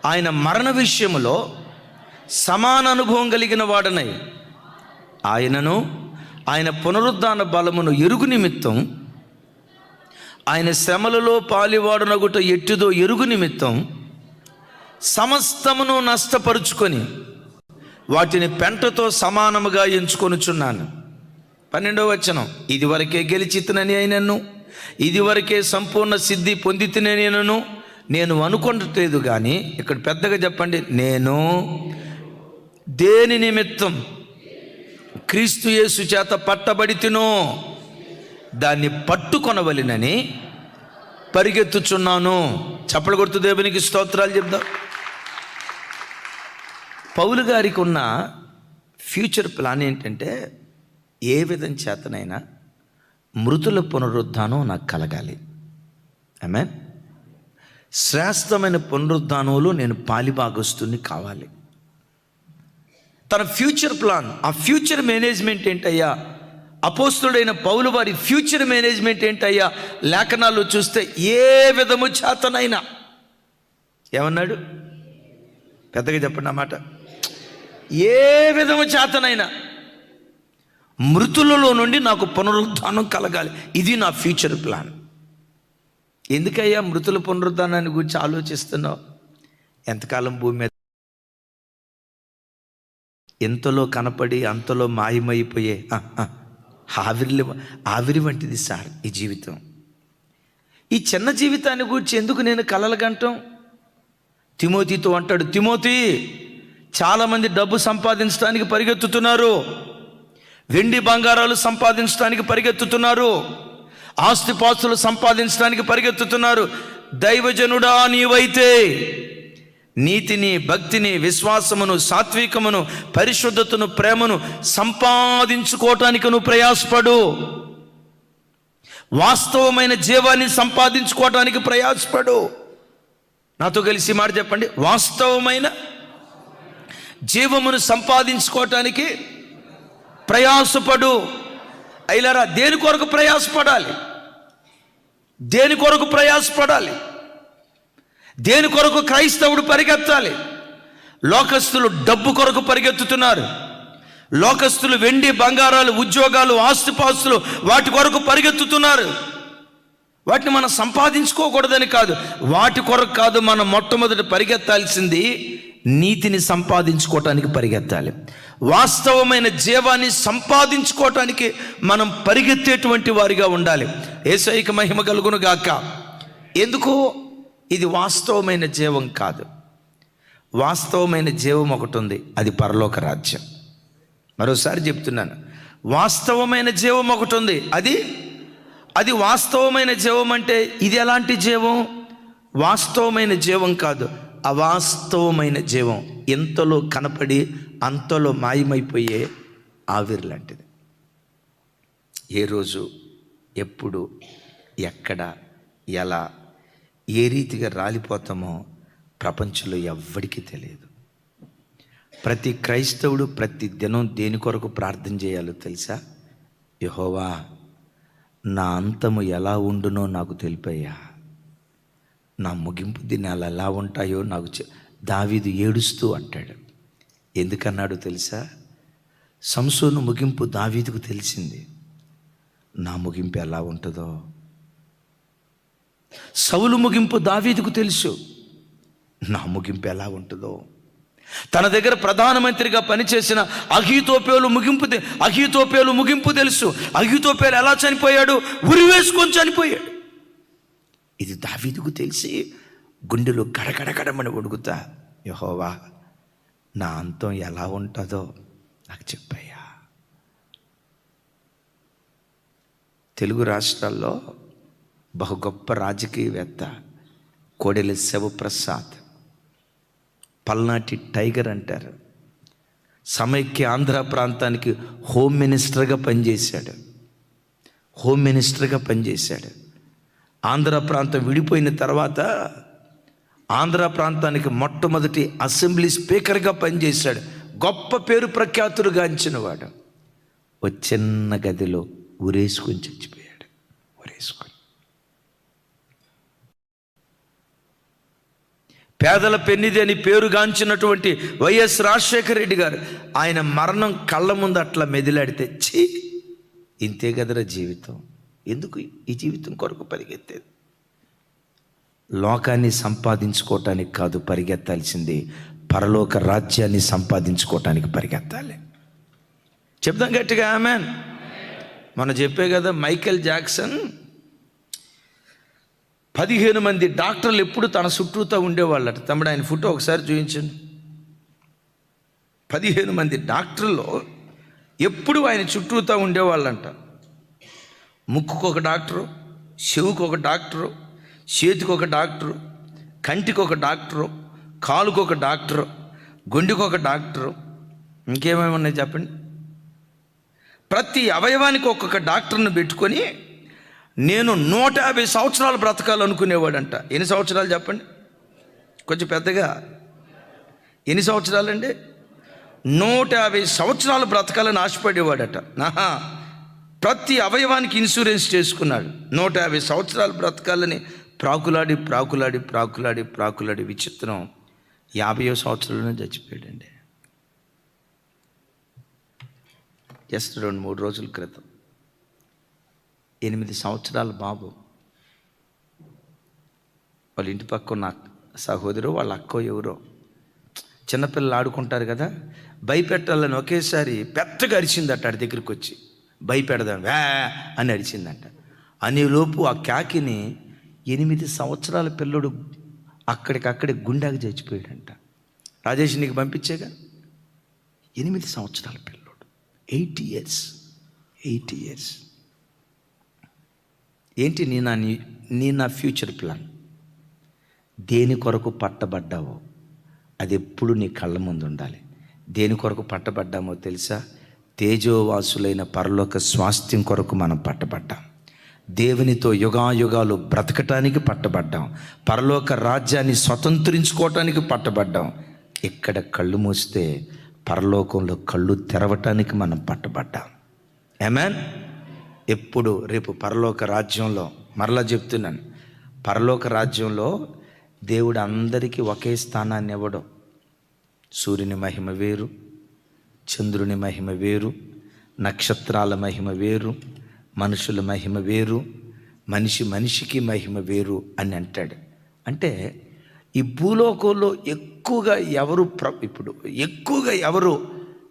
ఆయన మరణ విషయములో సమాన అనుభవం కలిగిన వాడనై ఆయనను ఆయన పునరుద్ధాన బలమును ఎరుగు నిమిత్తం, ఆయన శ్రమలలో పాలివాడునగుట ఎట్టిదో ఎరుగు నిమిత్తం సమస్తమును నష్టపరుచుకొని వాటిని పెంటతో సమానముగా ఎంచుకొనుచున్నాను. 12వ వచనం, ఇదివరకే గెలిచితినని అయినను, ఇదివరకే సంపూర్ణ సిద్ధి పొందితినని అయినను నేను అనుకొనట్లేదు. కానీ ఇక్కడ పెద్దగా చెప్పండి, నేను దేని నిమిత్తం క్రీస్తు యేసు చేత పట్టబడితినో దాన్ని పట్టుకొనవలెనని పరిగెత్తుచున్నాను. చప్పలు కొడుతూ దేవునికి స్తోత్రాలు చెప్దాం. పౌలు గారికి ఉన్న ఫ్యూచర్ ప్లాన్ ఏంటంటే, ఏ విధం చేతనైనా మృతుల పునరుద్ధానం నాకు కలగాలి. ఆమేన్. శ్రేష్టమైన పునరుద్ధానంలో నేను పాలిభాగస్తుని కావాలి. తన ఫ్యూచర్ ప్లాన్, ఆ ఫ్యూచర్ మేనేజ్మెంట్ ఏంటయ్యా? అపోస్తుడైన పౌలు వారి ఫ్యూచర్ మేనేజ్మెంట్ ఏంటయ్యా? లేఖనాల్లో చూస్తే ఏ విధము చేతనైనా, ఏమన్నాడు? పెద్దగా చెప్పండి అన్నమాట. ఏ విధము చేతనైనా మృతులలో నుండి నాకు పునరుద్ధానం కలగాలి. ఇది నా ఫ్యూచర్ ప్లాన్. ఎందుకయ్యా మృతుల పునరుద్ధానాన్ని గురించి ఆలోచిస్తున్నావు? ఎంతకాలం భూమి మీద ఎంతలో కనపడి అంతలో మాయమైపోయే ఆవిరి వంటిది సార్ ఈ జీవితం. ఈ చిన్న జీవితాన్ని గురించి ఎందుకు నేను కలలుగంటాం? తిమోతితో అంటాడు, తిమోతి, చాలామంది డబ్బు సంపాదించడానికి పరిగెత్తుతున్నారు, వెండి బంగారాలు సంపాదించడానికి పరిగెత్తుతున్నారు, ఆస్తిపాస్తులు సంపాదించడానికి పరిగెత్తుతున్నారు. దైవజనుడా, నీవైతే నీతిని, భక్తిని, విశ్వాసమును, సాత్వికమును, పరిశుద్ధతను, ప్రేమను సంపాదించుకోవటానికి నువ్వు ప్రయాసపడు. వాస్తవమైన జీవాన్ని సంపాదించుకోవటానికి ప్రయాసపడు. నాతో కలిసి మాట చెప్పండి, వాస్తవమైన జీవమును సంపాదించుకోవటానికి ప్రయాసపడు. అయిలారా, దేని కొరకు ప్రయాసపడాలి? దేని కొరకు ప్రయాసపడాలి? దేని కొరకు క్రైస్తవుడు పరిగెత్తాలి? లోకస్తులు డబ్బు కొరకు పరిగెత్తుతున్నారు. లోకస్తులు వెండి బంగారాలు, ఉద్యోగాలు, ఆస్తిపాస్తులు, వాటి కొరకు పరిగెత్తుతున్నారు. వాటిని మనం సంపాదించుకోకూడదని కాదు, వాటి కొరకు కాదు. మనం మొట్టమొదటి పరిగెత్తాల్సింది నీతిని సంపాదించుకోవటానికి పరిగెత్తాలి. వాస్తవమైన జీవాన్ని సంపాదించుకోవటానికి మనం పరిగెత్తేటువంటి వారిగా ఉండాలి. యేసయ్యకి మహిమ కలుగును గాక. ఎందుకు? ఇది వాస్తవమైన జీవం కాదు. వాస్తవమైన జీవం ఒకటి ఉంది, అది పరలోక రాజ్యం. మరోసారి చెప్తున్నాను, వాస్తవమైన జీవం ఒకటి ఉంది, అది వాస్తవమైన జీవం. అంటే ఇది ఎలాంటి జీవం? వాస్తవమైన జీవం కాదు, అవాస్తవమైన జీవం. ఎంతలో కనపడి అంతలో మాయమైపోయే ఆవిరి లాంటిది. ఏ రోజు, ఎప్పుడు, ఎక్కడ, ఎలా, ఏ రీతిగా రాలిపోతామో ప్రపంచంలో ఎవ్వడికి తెలియదు. ప్రతి క్రైస్తవుడు ప్రతి దినం దేని కొరకు ప్రార్థన చేయాలో తెలుసా? యెహోవా, నా అంతము ఎలా ఉండునో నాకు తెలిపయ్యా, నా ముగింపు దినాలు ఎలా ఉంటాయో నాకు దావీదు ఏడుస్తూ అంటాడు. ఎందుకన్నాడు తెలుసా? సంసోను ముగింపు దావీదుకు తెలిసింది. నా ముగింపు ఎలా ఉంటుందో. సౌలు ముగింపు దావీదుకు తెలుసు, నా ముగింపు ఎలా ఉంటుందో. తన దగ్గర ప్రధానమంత్రిగా పనిచేసిన అహీతోపేలు ముగింపు తెలుసు. అహీతోపేలు ఎలా చనిపోయాడు? ఉరి వేసుకొని చనిపోయాడు. ఇది దావీదుకు తెలిసి గుండెలో గడగడగడమని వణుకుతా, యెహోవా నా అంతం ఎలా ఉంటుందో నాకు చెప్పయ్యా. తెలుగు రాష్ట్రాల్లో బహు గొప్ప రాజకీయవేత్త కోడెల శివప్రసాద్, పల్నాటి టైగర్ అంటారు. సమైక్య ఆంధ్ర ప్రాంతానికి హోమ్ మినిస్టర్గా పనిచేశాడు. ఆంధ్ర ప్రాంతం విడిపోయిన తర్వాత ఆంధ్ర ప్రాంతానికి మొట్టమొదటి అసెంబ్లీ స్పీకర్గా పనిచేశాడు. గొప్ప పేరు ప్రఖ్యాతులు గాంచిన వాడు. ఓ చిన్న గదిలో ఉరేసుకొని చచ్చిపోయాడు. పేదల పెన్నిది అని పేరుగాంచినటువంటి వైఎస్ రాజశేఖర రెడ్డి గారు, ఆయన మరణం కళ్ళ ముందు అట్లా మెదిలాడితే, ఛీ ఇంతే కదరా జీవితం, ఎందుకు ఈ జీవితం కొరకు పరిగెత్తేది? లోకాన్ని సంపాదించుకోవటానికి కాదు పరిగెత్తాల్సింది, పరలోక రాజ్యాన్ని సంపాదించుకోవటానికి పరిగెత్తాలి. చెప్దాం గట్టిగా ఆమేన్. మనం చెప్పే కదా, మైకేల్ జాక్సన్ 15 మంది డాక్టర్లు ఎప్పుడు తన చుట్టూతో ఉండేవాళ్ళట. తమ్ముడు ఆయన ఫోటో ఒకసారి చూపించండి. 15 మంది డాక్టర్లు ఎప్పుడు ఆయన చుట్టూతో ఉండేవాళ్ళంట. ముక్కుకు ఒక డాక్టరు, చెవుకు ఒక డాక్టరు, చేతికి ఒక డాక్టరు, కంటికి ఒక డాక్టరు, కాలుకు ఒక డాక్టరు, గుండెకు ఒక డాక్టరు, ఇంకేమేమి ఉన్నాయి చెప్పండి. ప్రతి అవయవానికి ఒక్కొక్క డాక్టర్ని పెట్టుకొని నేను 150 సంవత్సరాలు బ్రతకాలనుకునేవాడంట. ఎన్ని సంవత్సరాలు చెప్పండి, కొంచెం పెద్దగా. ఎన్ని సంవత్సరాలండి? 150 సంవత్సరాలు బ్రతకాలని ఆశపడేవాడట. ప్రతి అవయవానికి ఇన్సూరెన్స్ చేసుకున్నాడు. 150 సంవత్సరాలు బ్రతకాలని ప్రాకులాడి విచిత్రం 50వ సంవత్సరంలోనే చచ్చిపోయాడండి. జస్ట్ 2-3 రోజుల క్రితం 8 సంవత్సరాల బాబు, వాళ్ళ ఇంటి పక్క ఉన్న సహోదరు, వాళ్ళ అక్కో ఎవరో, చిన్నపిల్లలు ఆడుకుంటారు కదా, భయపెట్టాలని ఒకేసారి పెద్దగా అరిచిందట. ఆడి దగ్గరికి వచ్చి భయపెడదాం వా అని అరిచిందంట. అనేలోపు ఆ కాకిని 8 సంవత్సరాల పిల్లడు అక్కడికక్కడే గుండెకి చచ్చిపోయాడంట. రాజేష్ నీకు పంపించేగా, 8 సంవత్సరాల పిల్లడు, 8 ఇయర్స్. ఏంటి నీ నా ఫ్యూచర్ ప్లాన్? దేని కొరకు పట్టబడ్డావో అది ఎప్పుడు నీ కళ్ళ ముందు ఉండాలి. దేని కొరకు పట్టబడ్డామో తెలుసా? తేజోవాసులైన పరలోక స్వాస్థ్యం కొరకు మనం పట్టబడ్డాం. దేవునితో యుగాయుగాలు బ్రతకటానికి పట్టబడ్డాం. పరలోక రాజ్యాన్ని స్వతంత్రించుకోవటానికి పట్టబడ్డాం. ఇక్కడ కళ్ళు మూస్తే పరలోకంలో కళ్ళు తెరవటానికి మనం పట్టబడ్డాం. ఆమేన్. ఎప్పుడు రేపు పరలోక రాజ్యంలో, మరలా చెప్తున్నాను, పరలోక రాజ్యంలో దేవుడు అందరికీ ఒకే స్థానాన్ని ఇవ్వడం. సూర్యుని మహిమ వేరు, చంద్రుని మహిమ వేరు, నక్షత్రాల మహిమ వేరు, మనుషుల మహిమ వేరు, మనిషికి మహిమ వేరు అని అంటాడు. అంటే ఈ భూలోకంలో ఎక్కువగా ఎవరు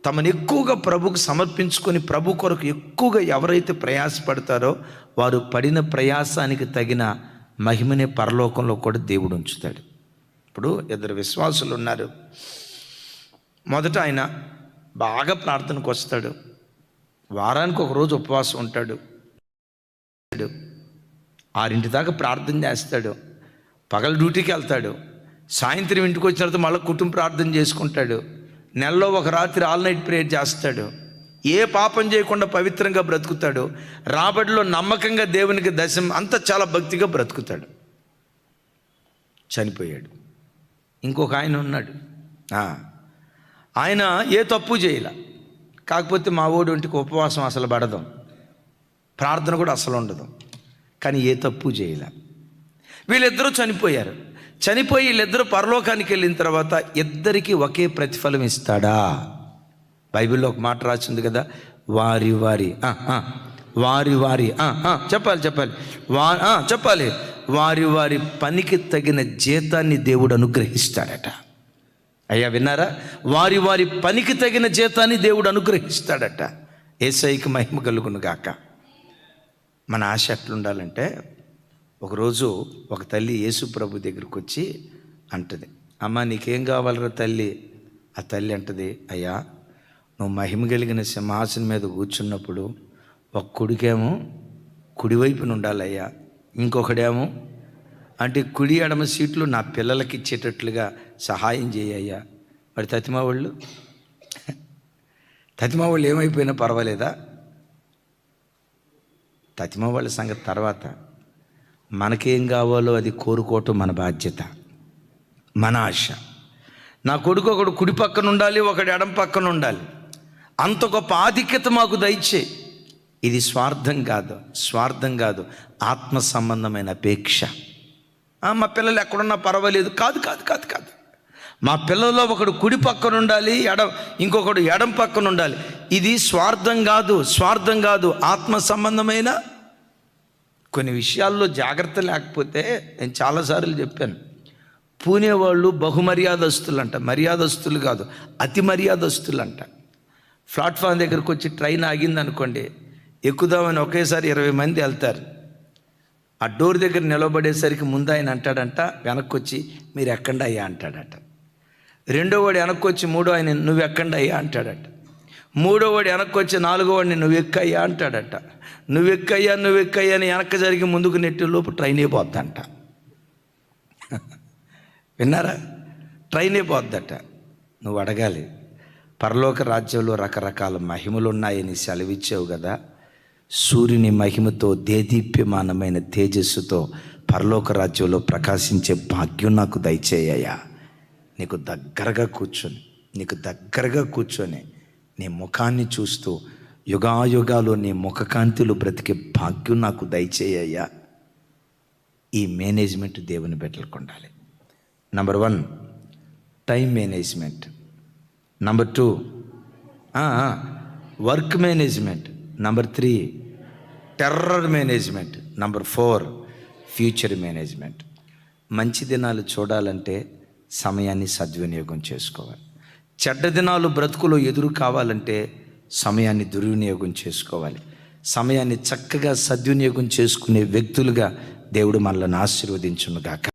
తమను ఎక్కువగా ప్రభుకు సమర్పించుకొని ప్రభు కొరకు ఎక్కువగా ఎవరైతే ప్రయాసపడతారో వారు పడిన ప్రయాసానికి తగిన మహిమనే పరలోకంలో కూడా దేవుడు ఉంచుతాడు. ఇప్పుడు 2 విశ్వాసులు ఉన్నారు. మొదట ఆయన బాగా ప్రార్థనకు వస్తాడు, వారానికి ఒక రోజు ఉపవాసం ఉంటాడు, 6 దాకా ప్రార్థన చేస్తాడు, పగల డ్యూటీకి వెళ్తాడు, సాయంత్రం ఇంటికి వచ్చిన తర్వాత మళ్ళీ కుటుంబ ప్రార్థన చేసుకుంటాడు, నెలలో ఒక రాత్రి ఆల్ నైట్ ప్రేయర్ చేస్తాడు, ఏ పాపం చేయకుండా పవిత్రంగా బ్రతుకుతాడు, రాబడిలో నమ్మకంగా దేవునికి దశం అంతా చాలా భక్తిగా బ్రతుకుతాడు. చనిపోయాడు. ఇంకొక ఆయన ఉన్నాడు, ఆయన ఏ తప్పు చేయలే, కాకపోతే మా ఓడి ఒంటికి ఉపవాసం అసలు పడదాం, ప్రార్థన కూడా అసలు ఉండదు, కానీ ఏ తప్పు చేయలే. వీళ్ళిద్దరూ చనిపోయారు. చనిపోయి వీళ్ళిద్దరూ పరలోకానికి వెళ్ళిన తర్వాత ఇద్దరికీ ఒకే ప్రతిఫలం ఇస్తాడా? బైబిల్లో ఒక మాట రాసింది కదా, వారి చెప్పాలి చెప్పాలి. వారి పనికి తగిన జీతాన్ని దేవుడు అనుగ్రహిస్తాడట. అయ్యా విన్నారా? వారి పనికి తగిన జీతాన్ని దేవుడు అనుగ్రహిస్తాడట. యేసయ్యకి మహిమ కలుగును గాక. మన ఆశ ఎట్లుండాలంటే, ఒకరోజు ఒక తల్లి యేసు ప్రభు దగ్గరికి వచ్చి అంటది, అమ్మ నీకేం కావాలరా తల్లి? ఆ తల్లి అంటది, అయ్యా నువ్వు మహిమ కలిగిన సింహాసనం మీద కూర్చున్నప్పుడు ఒక కొడుకేమో కుడివైపున ఉండాలయ్యా, ఇంకొకడేమో అంటే కుడి ఎడమ సీట్లు నా పిల్లలకి ఇచ్చేటట్లుగా సహాయం చేయయ్యా. మరి తతిమా వాళ్ళు ఏమైపోయినా పర్వాలేదా? తతిమా వాళ్ళ సంగతి తర్వాత, మనకేం కావాలో అది కోరుకోవటం మన బాధ్యత, మన ఆశ. నా కొడుకు ఒకడు కుడి పక్కన ఉండాలి, ఒకడు ఎడం పక్కన ఉండాలి, అంత గొప్ప ఆధిక్యత మాకు దయచే. ఇది స్వార్థం కాదు, ఆత్మ సంబంధమైన అపేక్ష. మా పిల్లలు ఎక్కడున్నా పర్వాలేదు కాదు. మా పిల్లల్లో ఒకడు కుడి పక్కన ఉండాలి, ఇంకొకడు ఎడం పక్కన ఉండాలి. ఇది స్వార్థం కాదు, ఆత్మ సంబంధమైన. కొన్ని విషయాల్లో జాగ్రత్త లేకపోతే, నేను చాలాసార్లు చెప్పాను, పూణే బహుమర్యాదస్తులు అంట, మర్యాదస్తులు కాదు, అతి మర్యాదస్తులు అంట. ప్లాట్ఫామ్ దగ్గరకు వచ్చి ట్రైన్ ఆగింది అనుకోండి, ఎక్కుదామని ఒకేసారి 20 మంది వెళ్తారు. ఆ డోర్ దగ్గర నిలబడేసరికి ముందు ఆయన అంటాడంట, వెనక్కి వచ్చి మీరు ఎక్కండి అయ్యా అంటాడట. రెండో వాడు వెనక్కి వచ్చి మూడో ఆయన నువ్వు ఎక్కండి అయ్యా అంటాడట. మూడో వాడు వెనక్కి వచ్చి నాలుగో వాడిని నువ్వు ఎక్కయ్యా అంటాడట. నువ్వు ఎక్కయ్యా అని వెనక్కి జరిగి ముందుకు నెట్టే లోపు ట్రైన్ అయిపోద్దంట. విన్నారా? ట్రైన్ అయిపోద్దట. నువ్వు అడగాలి, పరలోక రాజ్యంలో రకరకాల మహిమలు ఉన్నాయని సెలవిచ్చావు కదా, సూర్యుని మహిమతో దేదీప్యమానమైన తేజస్సుతో పరలోక రాజ్యంలో ప్రకాశించే భాగ్యం నాకు దయచేయ్యా. నీకు దగ్గరగా కూర్చొని నీ ముఖాన్ని చూస్తూ యుగాయుగాలు నీ ముఖకాంతిలో బ్రతికే భాగ్యం నాకు దయచేయ్యా. ఈ మేనేజ్మెంట్ దేవుని బిడ్డలకు ఉండాలి. Number 1 time management, number 2 work management, number 3 terror management, number 4 future management. మంచి దినాలు చూడాలంటే సమయాన్ని సద్వినియోగం చేసుకోవాలి. చెడ్డ దినాలు బ్రతుకులో ఎదురు కావాలంటే సమయాన్ని దుర్వినియోగం చేసుకోవాలి. సమయాన్ని చక్కగా సద్వినియోగం చేసుకునే వ్యక్తులుగా దేవుడు మనల్ని ఆశీర్వదించును గాక.